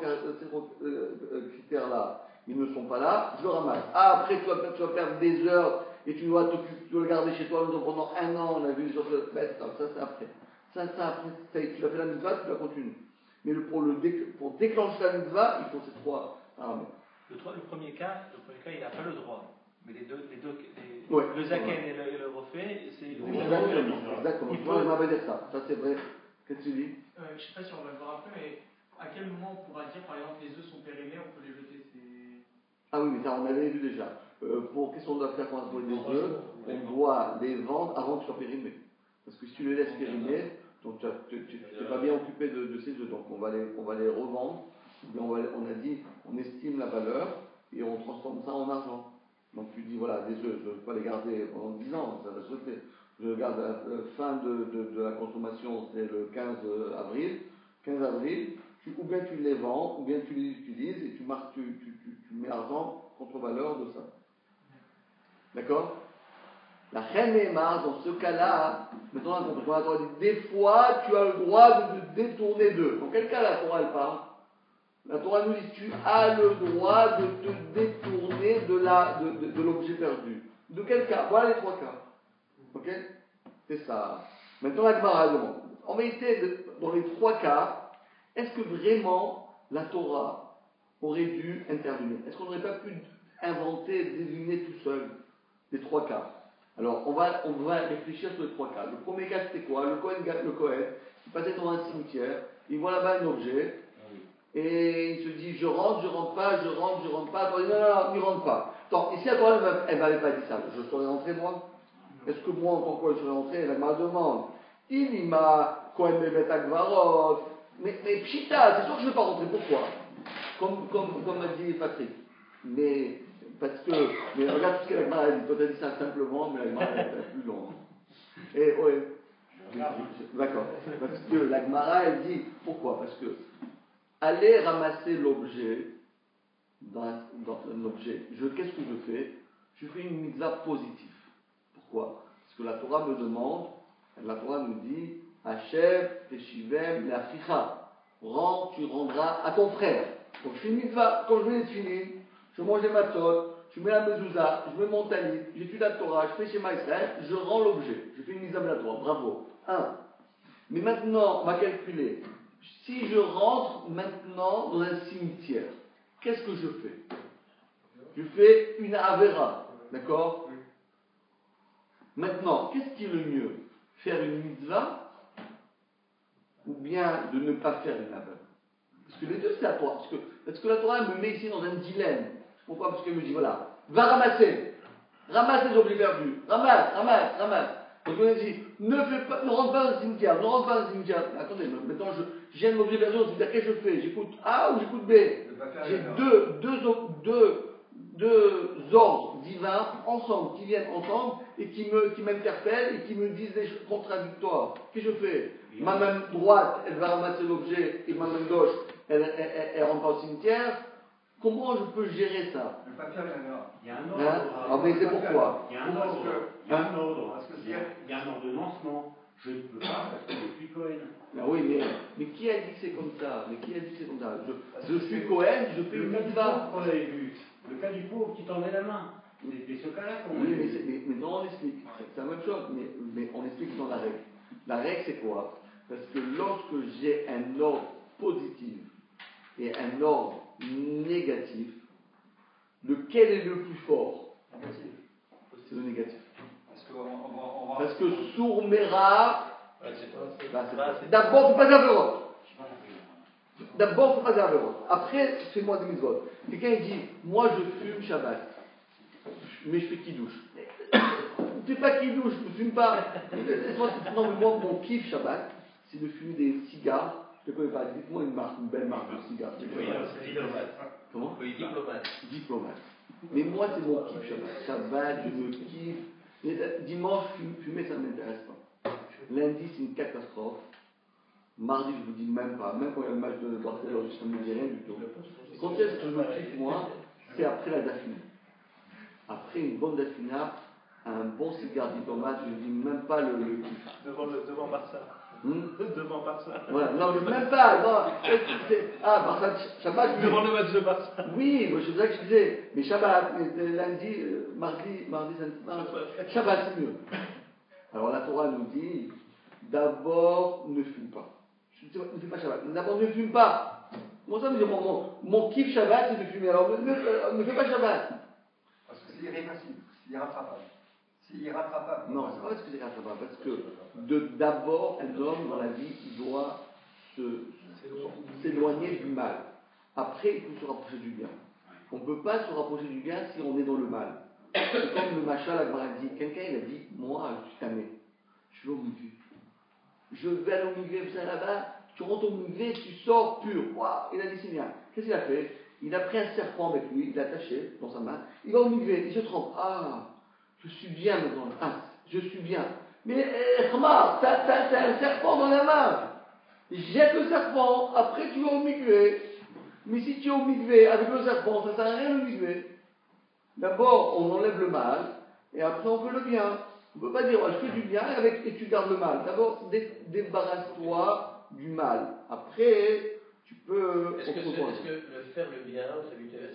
[SPEAKER 1] critères-là, ils ne sont pas là, je le ramasse. Après, tu vas perdre des heures et tu dois le garder chez toi pendant 1 an. On a vu sur le bête, ça c'est après. Ça après, tu as fait la mitzvah, tu la continues. Mais pour déclencher la mitzvah, il faut ces 3 paramètres.
[SPEAKER 6] Le premier cas, il n'a pas le droit. Mais les deux
[SPEAKER 1] ouais,
[SPEAKER 6] le zaken et le refait, c'est.
[SPEAKER 1] Exactement. Moi, je m'avais dit ça. Ça, c'est vrai. Qu'est-ce que tu dis?
[SPEAKER 7] Je ne sais pas si on va le voir après, mais à quel moment on pourra dire, par exemple, les œufs sont périmés, on peut les jeter?
[SPEAKER 1] Ah oui, mais ça, on avait vu déjà. Qu'est-ce qu'on doit faire quand on a des œufs? On doit les vendre avant qu'ils soient périmés. Parce que si tu les laisses périmer, donc tu n'es pas bien occupé de ces œufs. Donc on va les revendre. On a dit, on estime la valeur et on transforme ça en argent. Donc tu dis, voilà, des œufs, je ne veux pas les garder pendant 10 ans, ça va se faire. Je regarde la fin de la consommation, c'est le 15 avril. 15 avril, ou bien tu les vends, ou bien tu les utilises et tu mets l'argent contre valeur de ça. D'accord? La reine Neymar, dans ce cas-là, maintenant on a dit, des fois tu as le droit de te détourner d'eux. Dans quel cas la Torah elle parle? La Torah nous dit, tu as le droit de te détourner de l'objet perdu. De quel cas? Voilà les 3 cas. Ok? C'est ça. Maintenant la Gemara demande. En vérité, dans les 3 cas, est-ce que vraiment la Torah aurait dû intervenir? Est-ce qu'on n'aurait pas pu inventer, deviner tout seul les 3 cas? Alors, on va réfléchir sur les 3 cas. Le premier cas, c'était quoi? Le Kohen, il passait dans un cimetière, il voit là-bas un objet, et il se dit, je rentre pas. Attends, non, il rentre pas. Attends, et si la Torah, elle m'avait pas dit ça, je serais rentré moi? Est-ce que moi, en tant que Kohen, je serais rentré? Elle m'a demandé. Il m'a Kohen Bemet Agvarot. Mais Pshita, c'est sûr que je ne vais pas rentrer. Pourquoi? Comme a dit Patrick. Mais regarde tout ce que la Gemara a dit. Toi, tu as dit ça simplement, mais la Gemara est plus longue. Et ouais. D'accord. Parce que la Gemara, elle dit pourquoi? Parce que aller ramasser l'objet dans un objet, qu'est-ce que je fais? Je fais une mitzvah positive. Pourquoi? Parce que la Torah me demande, la Torah nous dit Hachev, Teshivem, Leachicha. Tu rendras à ton frère. Donc je fais une mitzvah. Quand je vais les finir, je mange les matzot, je mets la mezouza, je mets mon talit, j'étudie la Torah, je fais chez Israël, je rends l'objet. Je fais une mitzvah de la Torah. Bravo. 1. Mais maintenant, on va calculer. Si je rentre maintenant dans un cimetière, qu'est-ce que je fais? Je fais une avera. D'accord? Maintenant, qu'est-ce qui est le mieux? Faire une mitzvah ou bien de ne pas faire une avera? Parce que les deux, c'est la Torah. Parce que la Torah me met ici dans un dilemme. Pourquoi? Parce qu'elle me dit, voilà, va ramasser. Ramasse les objets perdus. Ramasse. Donc on a dit, ne rentre pas dans le cimetière. Attendez, maintenant j'ai un objet perdu dans le cimetière. Qu'est-ce que je fais? J'écoute A ou j'écoute B? J'ai deux ordres divins ensemble, qui viennent ensemble et qui m'interpellent et qui me disent des choses contradictoires. Qu'est-ce que je fais? Ma main droite, elle va ramasser l'objet et ma main gauche, elle rentre pas au cimetière. Comment je peux gérer ça?
[SPEAKER 4] Ne pas faire l'erreur.
[SPEAKER 5] Il y a un ordre.
[SPEAKER 1] Mais c'est pourquoi?
[SPEAKER 5] Il y a un ordre. Il y a un ordonnancement. Je ne peux pas parce que je suis Cohen.
[SPEAKER 1] Oui, mais qui a dit que c'est comme ça? Je suis Cohen, je fais une mitzvah.
[SPEAKER 5] On avait vu. Le cas du pauvre qui tendait la main. C'est ce cas-là qu'on a vu.
[SPEAKER 1] Mais non, on explique. C'est la même chose, mais on explique dans la règle. La règle, c'est quoi? Parce que lorsque j'ai un ordre positif et un ordre négatif, lequel est le plus fort? C'est le négatif. Parce que Sourmera, d'abord, il ne faut pas faire Averot. Après, fais-moi des mitzvot. Quelqu'un dit, moi je fume Shabbat, mais je fais Kiddush. Ne fais pas Kiddush, ne fume pas. Non, mais moi, mon kiff Shabbat, c'est de fumer des cigares. Je ne connais pas, dites-moi une belle marque de cigares.
[SPEAKER 6] Diplomate.
[SPEAKER 1] Comment?
[SPEAKER 6] Oui, diplomate.
[SPEAKER 1] Mais moi, c'est mon kiff Shabbat. Shabbat, je me kiffe. Dimanche, fumer, ça ne m'intéresse pas. Lundi, c'est une catastrophe. Mardi, je vous dis même pas. Même quand il y a le match de Barcelone, ça ne me dit rien du tout. Quand est-ce que je me kiffe, moi? C'est après la dafina. Après une bonne dafina, un bon cigare diplomate, je ne dis même pas le kiff.
[SPEAKER 6] Devant Barça. Devant Barça.
[SPEAKER 1] Voilà, non, mais même pas. Non, Barça, Shabbat.
[SPEAKER 6] Devant le match de Barça.
[SPEAKER 1] Oui, moi, c'est ça que je disais. Mais Shabbat, lundi, mardi, Shabbat, c'est mieux. Alors la Torah nous dit, d'abord, ne fume pas. Ne fume pas Shabbat. D'abord, ne fume pas. Moi, ça me dit, mon kiff Shabbat, c'est de fumer. Alors, ne fais pas Shabbat.
[SPEAKER 4] Parce que c'est irréversible, c'est irrattrapable. C'est irrattrapable.
[SPEAKER 1] Non, c'est pas parce que c'est irrattrapable. Parce que d'abord, un homme dans la vie, il doit s'éloigner du mal. Après, il faut se rapprocher du bien. On ne peut pas se rapprocher du bien si on est dans le mal. C'est comme le Machal a dit. Quelqu'un, il a dit, moi, je suis tamé. Je vais au Mikvé. Je vais aller au Mikvé, vous savez là-bas, tu rentres au Mikvé, tu sors pur. Waouh, il a dit, c'est bien. Qu'est-ce qu'il a fait? Il a pris un serpent avec lui, il l'a attaché dans sa main. Il va au Mikvé, il se trompe. Ah, je suis bien maintenant. Ah, je suis bien. Mais, Khama, t'as un serpent dans la main. Jette le serpent, après tu vas au Mikvé. Mais si tu es au Mikvé avec le serpent, ça ne sert à rien le Mikvé. D'abord, on enlève le mal, et après on fait le bien. On ne peut pas dire, je fais du bien et tu gardes le mal. D'abord, débarrasse-toi du mal. Après, tu peux...
[SPEAKER 6] Est-ce que le faire le bien,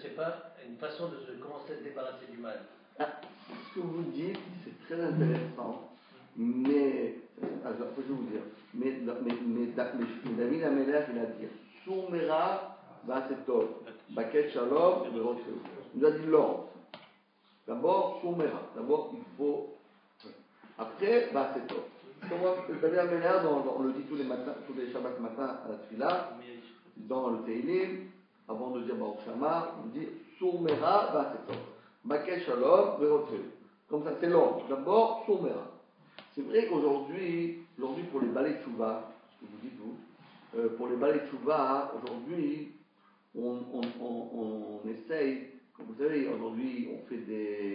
[SPEAKER 6] c'est pas une façon de commencer à se débarrasser du mal?
[SPEAKER 1] Ce que vous dites, c'est très intéressant, mais... je vais vous dire. Mais David Améler, il a dit, Sourmera va c'est tôt. Baket Shalom, il nous a dit l'ordre. D'abord, Soumera. D'abord, il faut. Après, c'est top. David Améler, on le dit tous les matins, tous les Shabbats matin à la Tfila, dans le Teilim, avant de dire Baruch Shama, on dit Soumera, c'est top. Baket Shalom, comme ça, c'est l'ordre. D'abord, Soumera. C'est vrai qu'aujourd'hui, pour les balais Tchouva, ce que vous dites vous, pour les balais Tchouva, aujourd'hui, on essaye, comme vous savez, aujourd'hui, on fait des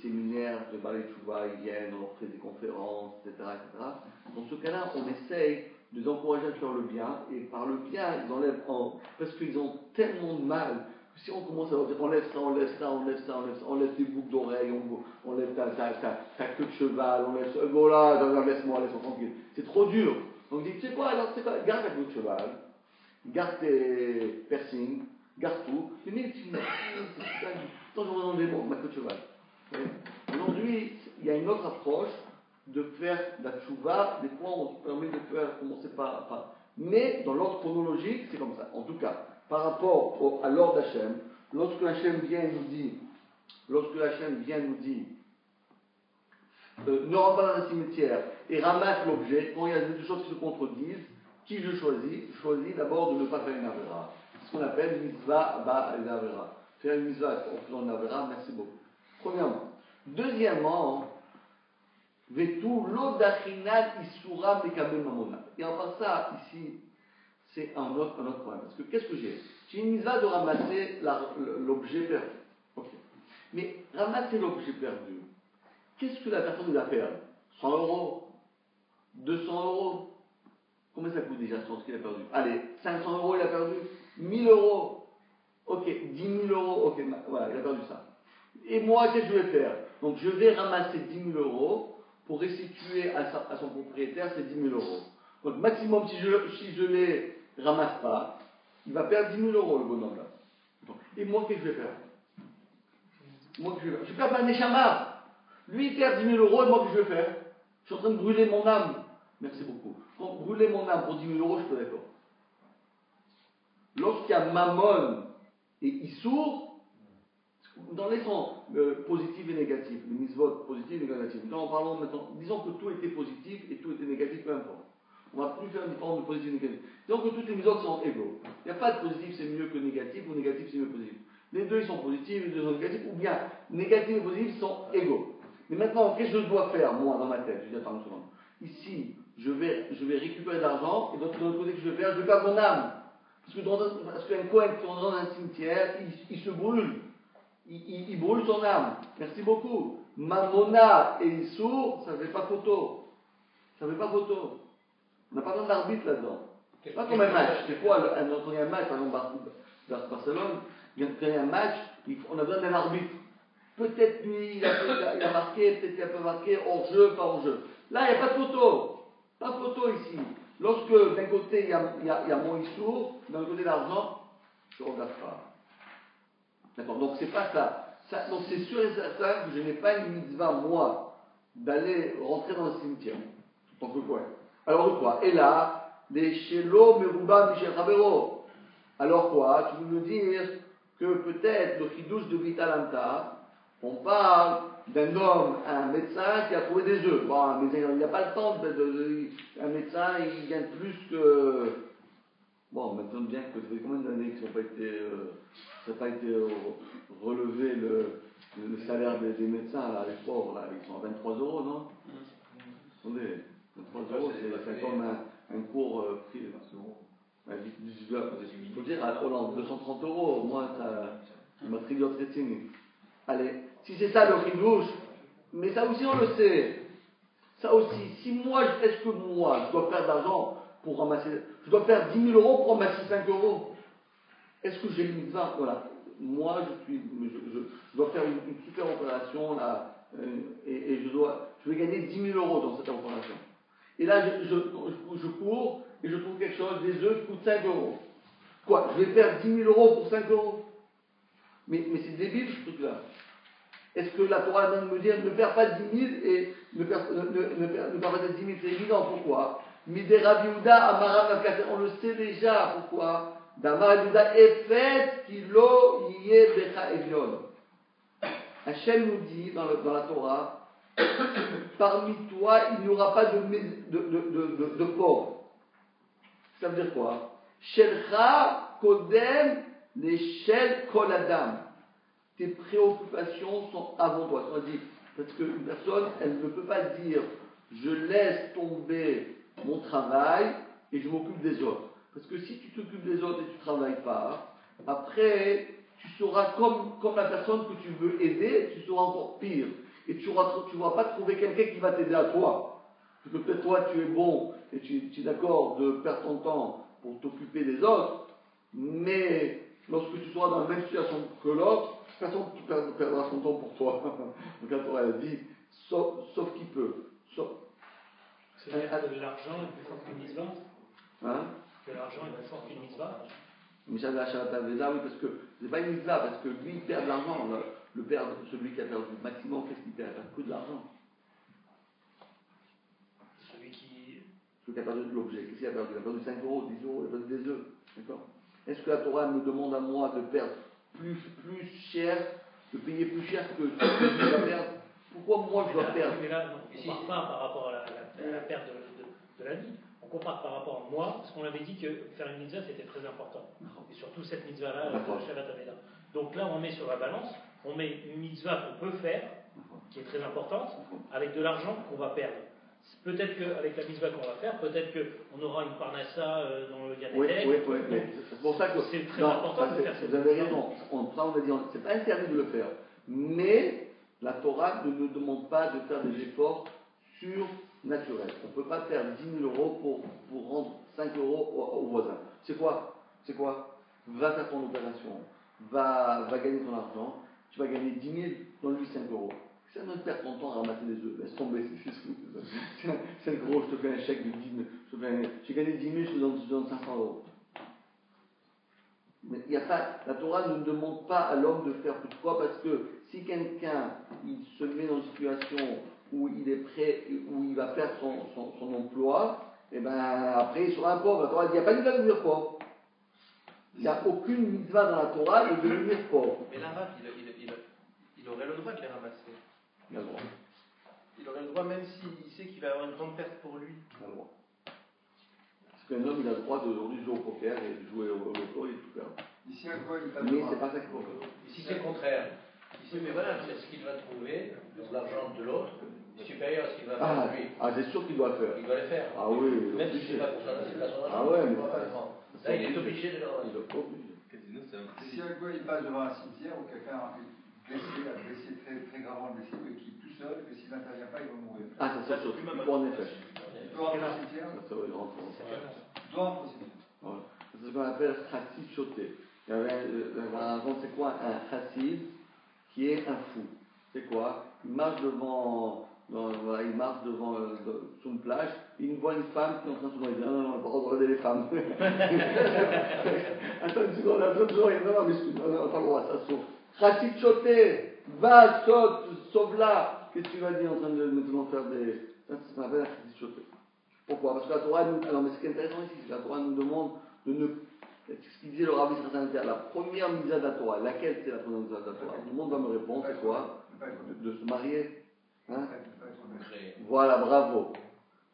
[SPEAKER 1] séminaires de balais Tchouva, ils viennent, on leur fait des conférences, etc., etc. Dans ce cas-là, on essaye de les encourager à faire le bien, et par le bien, ils enlèvent parce qu'ils ont tellement de mal. Si on commence à leur dire enlève enlève tes boucles d'oreilles, enlève ta queue de cheval, voilà, laisse-moi tranquille. C'est trop dur. Donc il dit, tu sais quoi, garde ta queue de cheval, garde tes piercings, garde tout. Mais tant que je vous demande ma queue de cheval. Aujourd'hui, il y a une autre approche de faire la tchouva. Des fois, on se permet de faire, commencer par. Mais dans l'ordre chronologique, c'est comme ça. En tout cas, par rapport à l'ordre d'Hachem, lorsque Hachem vient nous dit, ne rentre pas dans un cimetière et ramasse l'objet, quand il y a des choses qui se contredisent, qui je choisis? Je choisis d'abord de ne pas faire une avera. C'est ce qu'on appelle mitzvah ba el avera. Faire une mitzvah en faisant une avera, merci beaucoup. Premièrement. Deuxièmement, vetu lodachinat isura mekabel mamona. Et en passant ça, ici, c'est un autre problème. Parce que qu'est-ce que j'ai? J'ai une mitzvah de ramasser l'objet perdu. Ok. Mais ramasser l'objet perdu, qu'est-ce que la personne doit perdre? 100 euros, 200 euros. Combien ça coûte déjà ce qu'il a perdu? Allez, 500 euros il a perdu, 1000 euros. Ok, 10 000 euros, ok, voilà, il a perdu ça. Et moi, qu'est-ce que je vais faire? Donc je vais ramasser 10 000 euros pour restituer à son propriétaire ces 10 000 euros. Donc maximum, si je les ramasse pas, il va perdre 10 000 euros le bonhomme là. Et moi, qu'est-ce que je vais faire? Je ne perds pas un neshama. Lui, il perd 10 000 euros et moi, qu'est-ce que je vais faire? Je suis en train de brûler mon âme. Merci beaucoup. Quand brûler mon âme pour 10 000 euros, je suis pas d'accord. Lorsqu'il y a mammon et issour, dans les sens positifs et négatifs, les mitzvot positifs et négatifs. Quand en parlons maintenant, disons que tout était positif et tout était négatif, peu importe. On ne va plus faire une différence de positif et négatif. Disons que toutes les mitzvot sont égaux. Il n'y a pas de positif c'est mieux que négatif ou négatif c'est mieux que positif. Les deux ils sont positifs, les deux sont négatifs, ou bien négatif et positif sont égaux. Mais maintenant, qu'est-ce que je dois faire, moi, dans ma tête? Je dis, attends une seconde. Ici, je vais récupérer de l'argent, et de l'autre côté, que je vais faire? Je vais perdre mon âme. Parce qu'un coin qui rentre dans un cimetière, il se brûle. Il brûle son âme. Merci beaucoup. Mamona et Issour, ça ne fait pas photo. Ça ne fait pas photo. On n'a pas besoin d'arbitre là-dedans. C'est pas comme un match. C'est quoi quand il y a un match, par exemple, Barcelone, quand il y a un match, on a besoin d'un arbitre. Peut-être lui, il a marqué, peut-être il a pas marqué, hors-jeu, pas hors-jeu. Là, il n'y a pas de photo. Pas de photo ici. Lorsque d'un côté, il y a mon Issour, d'un côté l'argent, je ne regarde pas. D'accord, donc c'est pas ça. Donc c'est sûr et certain que je n'ai pas une mitzvah, moi, d'aller rentrer dans le cimetière. Donc quoi? Alors quoi? Et là, des shelo meruba michel chavero. Alors quoi? Tu veux me dire que peut-être le chidouche de Vitalanta, on parle d'un homme, un médecin qui a trouvé des œufs. Bon, mais il n'y a pas le temps un médecin, il gagne plus que. Bon, maintenant bien que ça fait combien d'années qu'ils n'ont pas été. Ça n'a pas été relevé le salaire des médecins, là, les pauvres, là, ils sont à 23 euros, non? Attendez, 23 euros, c'est comme un cours privé. Il faut dire à Hollande, 230 euros, au moins, ça m'a trioté de signes. Allez, si c'est ça le ridouche, mais ça aussi on le sait. Ça aussi, si moi, est-ce que moi, je dois faire de l'argent pour ramasser, je dois faire 10 000 euros pour ramasser 5 euros? Est-ce que j'ai une mitzvah? Voilà. Moi, je dois faire une super opération là, et je vais gagner 10 000 euros dans cette opération. Et là, je cours et je trouve quelque chose, des œufs qui coûtent 5 euros. Quoi? Je vais faire 10 000 euros pour 5 euros? Mais c'est débile ce truc-là. Est-ce que la Torah vient de me dire ne perds pas 10 000 et ne perds pas 10 000? C'est évident. Pourquoi? On le sait déjà. Pourquoi? Damar Ebuda Efet Kilo Yé Becha Evion. Hachem nous dit dans la Torah, parmi toi, il n'y aura pas de pauvres. Ça veut dire quoi? Shelcha Kodem Leshel Kol Adam. Tes préoccupations sont avant toi. C'est-à-dire, parce qu'une personne, elle ne peut pas dire je laisse tomber mon travail et je m'occupe des autres. Parce que si tu t'occupes des autres et tu ne travailles pas, après, tu seras comme la personne que tu veux aider, tu seras encore pire. Et tu ne vas pas trouver quelqu'un qui va t'aider à toi. Parce que peut-être toi, tu es bon et tu es d'accord de perdre ton temps pour t'occuper des autres, mais lorsque tu seras dans la même situation que l'autre, personne ne perdra son temps pour toi. Donc la Torah elle dit, sauf qui peut.
[SPEAKER 2] C'est-à-dire que l'argent est plus fort qu'une mitzvah.
[SPEAKER 1] Hein?
[SPEAKER 2] Que l'argent est plus fort qu'une mitzvah.
[SPEAKER 1] Michel Hachalata Veda, oui, parce que c'est pas une mitzvah, parce que lui, il perd de l'argent. Le père, celui qui a perdu le maximum, qu'est-ce qu'il perd? Il perd que de l'argent. Celui qui a perdu de l'objet, qu'est-ce qu'il a perdu? Il a perdu 5 euros, 10 euros, il a perdu des œufs. D'accord? Est-ce que la Torah me demande à moi de perdre plus cher, de payer plus cher que ce que je dois perdre? Pourquoi moi je dois perdre?
[SPEAKER 2] Mais là, on ne compare pas par rapport à la perte de la vie. On compare par rapport à moi, parce qu'on avait dit que faire une mitzvah c'était très important. Et surtout cette mitzvah-là, le Shabbat Aveda. Donc là, on met sur la balance, on met une mitzvah qu'on peut faire, qui est très importante, avec de l'argent qu'on va perdre. Peut-être qu'avec la mitzvah qu'on va faire, peut-être qu'on aura une parnassa dans le Ganeden.
[SPEAKER 1] Oui. C'est pour ça que
[SPEAKER 2] c'est très important de faire cette
[SPEAKER 1] vous avez raison. On va dire, c'est pas interdit de le faire. Mais la Torah ne nous demande pas de faire des efforts surnaturels. On ne peut pas faire 10 000 euros pour rendre 5 euros au voisin. C'est quoi? Va faire ton opération, va gagner ton argent, tu vas gagner 10 000, donne-lui 5 euros. Ça ne perd ton temps à ramasser les œufs. Laisse tomber, c'est gros, je te fais un chèque de 10 000. J'ai gagné 10 000, je te donne 500 euros. Mais la Torah ne demande pas à l'homme de faire pourquoi, parce que si quelqu'un il se met dans une situation où il est prêt, où il va perdre son emploi, et ben après il sera un pauvre. La Torah dit il n'y a pas de mitzvah de devenir pauvre. Il n'y a aucune mitzvah dans la Torah de devenir pauvre.
[SPEAKER 6] Mais l'arabe, il aurait le droit de les ramasser.
[SPEAKER 1] Il a le droit.
[SPEAKER 6] Il aurait le droit même s'il sait qu'il va avoir une grande perte pour lui.
[SPEAKER 1] Il a le droit. Parce qu'un homme, il a le droit d'aujourd'hui jouer au poker et de jouer au loto et tout perdre.
[SPEAKER 4] Ici, à quoi il passe?
[SPEAKER 1] Mais c'est pas ça qu'il faut faire.
[SPEAKER 6] Si c'est le contraire. Si mais voilà, c'est ce qu'il va trouver, l'argent de l'autre, supérieur à ce qu'il va faire lui.
[SPEAKER 1] C'est sûr qu'il doit le faire.
[SPEAKER 6] Il doit le faire.
[SPEAKER 1] Ah oui.
[SPEAKER 6] Même si c'est pas pour ça, c'est pas son argent.
[SPEAKER 1] Ah ouais, mais
[SPEAKER 6] là, il est obligé de le rendre.
[SPEAKER 1] Il est pas obligé.
[SPEAKER 4] Si un gars il passe devant un cimetière où quelqu'un a blessé très gravement blessé, mais qui est tout seul, que s'il n'intervient pas, il va mourir.
[SPEAKER 1] Ah, c'est ça, sûr. En effet.
[SPEAKER 4] Il doit rentrer au cimetière.
[SPEAKER 1] Ça va rentrer.
[SPEAKER 4] Il doit rentrer au cimetière.
[SPEAKER 1] Voilà. C'est ce qu'on appelle chassid choté. C'est quoi un chassid qui est un fou? C'est quoi? Il marche devant sur une plage, il voit une femme qui est en train de se dire non, on n'a pas le droit de regarder les femmes. Attends une seconde, non, mais on n'a pas le droit, ça sauve. Chassid choté, va, saute, sauve-la. Qu'est-ce que tu vas dire en train de maintenant faire des. Ça, c'est ce qu'on appelle un chassid choté. Pourquoi? Parce que la Torah nous. Alors, mais ce qui est intéressant ici, c'est que la Torah nous demande de ne. C'est ce qu'il disait le Rabbi Srassanter, la première mitzvah de la Torah. Laquelle c'est la première mitzvah de la Torah? Tout le monde va me répondre, c'est quoi? De se marier. Hein? Voilà, bravo.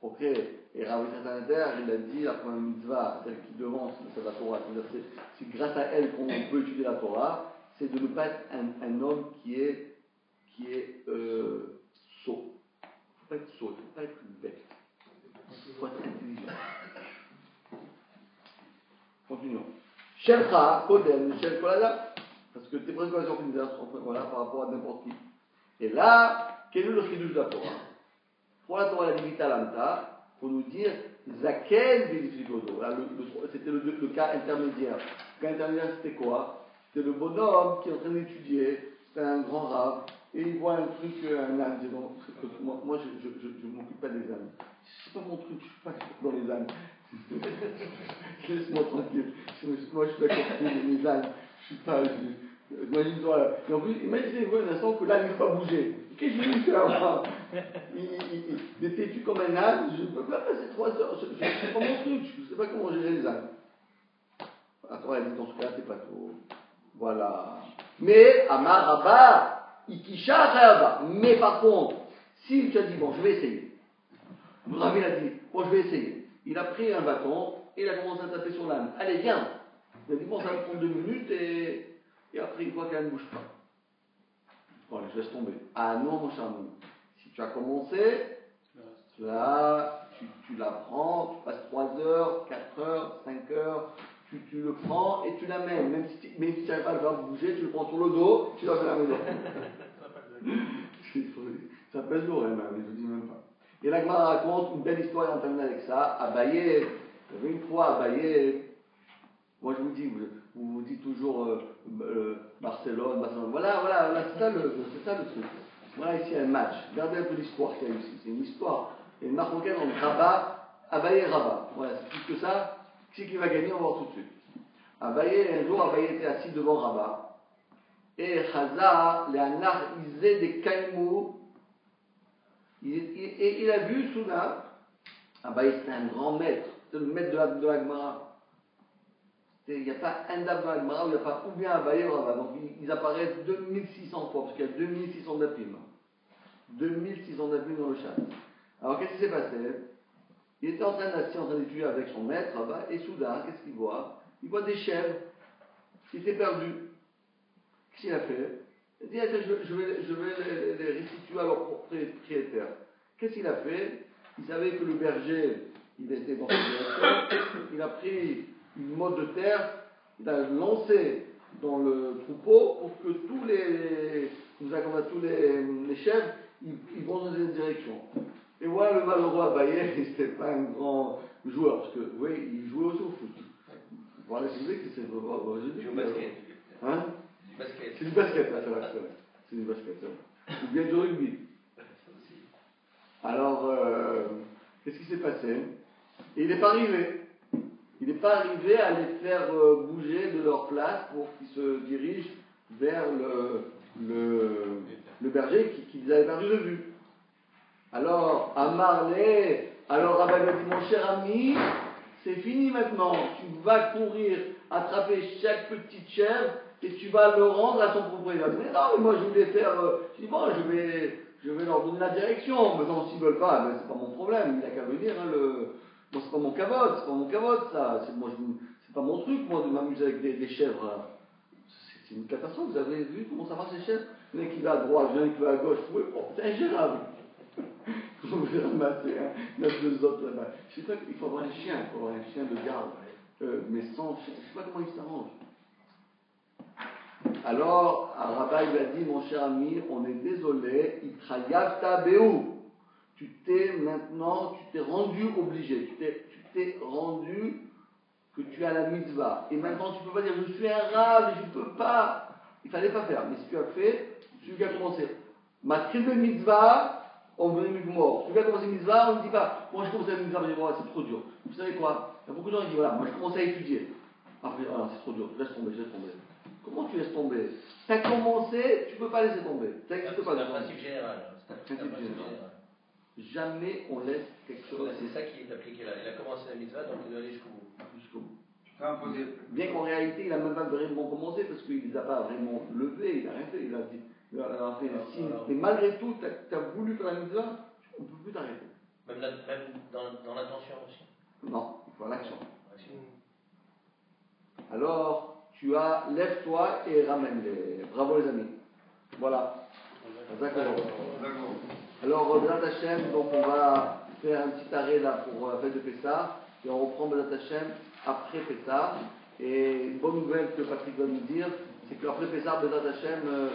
[SPEAKER 1] Ok. Et Rabbi Srassanter, il a dit la première mitzvah, celle qui devance la Torah, c'est grâce à elle qu'on peut étudier la Torah, c'est de ne pas être un homme qui est sot. Il ne faut pas être sot, il ne faut pas être bête. Il faut être intelligent. Continuons. Shelcha, Kodem, Shel Kolada. Parce que tes préoccupations voilà, par rapport à n'importe qui. Et là, quel est le chidouche de la Torah? Pour la Torah, la Divita Lamta, pour nous dire Zaken Vilifigodo. C'était le cas intermédiaire. Le cas intermédiaire, c'était quoi? C'était le bonhomme qui est en train d'étudier, c'était un grand rave, et il voit un truc, un âne. Moi, je ne m'occupe pas des ânes. C'est pas mon truc, je ne suis pas dans les ânes. Laisse-moi tranquille. Moi, je suis d'accord pour les ânes. Je ne suis pas. Imagine-toi. Et en plus, imaginez-vous un instant que l'âne ne peut pas bouger. Qu'est-ce que je vais faire? Il est têtu comme un âne. Je ne peux pas passer 3 heures. C'est pas mon truc. Je ne sais pas comment gérer les ânes. La Torah dit dans ce cas-là, t'es pas tôt. Voilà. Mais, Amar Rabba, Ikisha Rabba. Mais par contre, si tu as dit, bon, je vais essayer. Rabbi a dit, bon, je vais essayer. Il a pris un bâton et il a commencé à taper sur l'âne. Allez, viens. Il a dit, bon, ça va prendre 2 minutes et après, il voit qu'elle ne bouge pas. Bon, je laisse tomber. Ah non, mon cher ami. Si tu as commencé, là, tu la prends, tu passes 3 heures, 4 heures, 5 heures, tu le prends et tu l'amènes. Même si tu n'arrives pas à le faire bouger, tu le prends sur le dos, tu l'amènes à la maison. Ça pèse lourd, hein, mais je ne dis même pas. Et la Gemara raconte une belle histoire en terminant avec ça. Abaye, il y avait une fois Abaye, moi je vous dis, vous dites toujours Barcelone. Voilà, c'est ça le truc. Voilà, ici il y a un match. Regardez un peu l'histoire qu'il y a ici. C'est une histoire. Il y a une marocaine entre Rabat, Abaye et Rabat. Voilà, c'est plus que ça. Qui c'est qui va gagner? On va voir tout de suite. Abaye, un jour, Abaye était assis devant Rabat. Et Chaza, les Anar, Izé des Kaimou. Et il a vu soudain, Abaye c'était un grand maître, c'était le maître de la Gemara. Il n'y a pas un dab dans la Gemara où il n'y a pas ou bien Abaye ou Rabat. Donc ils apparaissent 2600 fois, parce qu'il y a 2600 dapim. 2600 dapim dans le chat. Alors qu'est-ce qui s'est passé? Il était en train d'étudier avec son maître, Rabat, et soudain, qu'est-ce qu'il voit? Il voit des chèvres. Il était perdu. Qu'est-ce qu'il a fait? Il dit, je vais les restituer à leur propriétaire. Qu'est-ce qu'il a fait? Il savait que le berger, il était dans cette direction. Il a pris une motte de terre, il a lancé dans le troupeau pour que tous les chèvres, ils vont dans une direction. Et voilà le malheureux Abaye, il n'était pas un grand joueur, parce que, oui, il jouait aussi au foot. Voilà, je disais que c'est
[SPEAKER 6] Il joue au basket.
[SPEAKER 1] Hein? C'est du basket, là, c'est vrai. C'est du basket, ou bien du rugby. Alors, qu'est-ce qui s'est passé? Et il n'est pas arrivé. Il n'est pas arrivé à les faire bouger de leur place pour qu'ils se dirigent vers le berger qu'ils avaient perdu de vue. Alors, alors Rabbi m'a dit, mon cher ami, c'est fini maintenant. Tu vas courir, attraper chaque petite chèvre et tu vas le rendre à son propriétaire. Mais non, mais moi je voulais faire. Je dis bon, je vais leur donner la direction. Mais non, s'ils veulent pas, ben, c'est pas mon problème. Il n'a qu'à venir. Hein, bon, c'est pas mon cavote, ça. C'est pas mon truc, moi, de m'amuser avec des chèvres. Hein. C'est une catastrophe. Vous avez vu comment ça marche les chèvres? Il y en a qui va à droite, il y en a qui va à gauche. C'est ingérable. Vous les ramasser, hein. Il y a 2 autres là-bas. Je sais pas, il faut avoir un chien, de garde. Mais sans chien, je ne sais pas comment il s'arrange. Alors, Rabat il a dit, mon cher ami, on est désolé, Itrayavta Be'u. Tu t'es rendu obligé, tu t'es rendu que tu as la mitzvah. Et maintenant tu ne peux pas dire, je suis un rave, je ne peux pas. Il ne fallait pas faire. Mais si tu as fait, celui qui a commencé. Ma triple mitzvah, on venait du mort. Celui qui a commencé la mitzvah, on ne dit pas, moi je commence la mitzvah, mais c'est trop dur. Vous savez quoi? Il y a beaucoup de gens qui disent, voilà, moi je commence à étudier. Après, c'est trop dur, laisse tomber. Comment tu laisses tomber? Tu as commencé, tu ne peux pas laisser tomber. Ça n'existe pas.
[SPEAKER 6] C'est un principe général.
[SPEAKER 1] Jamais on laisse quelque chose.
[SPEAKER 6] C'est ça qui est appliqué là. Il a commencé la mitzvah, donc il doit aller jusqu'au bout.
[SPEAKER 4] Tu t'es imposé.
[SPEAKER 1] Bien qu'en réalité, il n'a même pas vraiment commencé parce qu'il ne les a pas vraiment levés, il n'a rien fait. Il a fait un signe. Mais malgré tout, tu as voulu faire la mitzvah, on ne peut plus t'arrêter.
[SPEAKER 6] Même dans l'intention aussi.
[SPEAKER 1] Non, il faut l'action. Alors, lève-toi et ramène-les. Bravo les amis. Voilà. D'accord. Alors, Bezat Hashem, donc on va faire un petit arrêt là pour la fête de Pessah, et on reprend Bezat Hashem après Pessah. Et une bonne nouvelle que Patrick va nous dire, c'est qu'après Pessah, Bezat Hashem,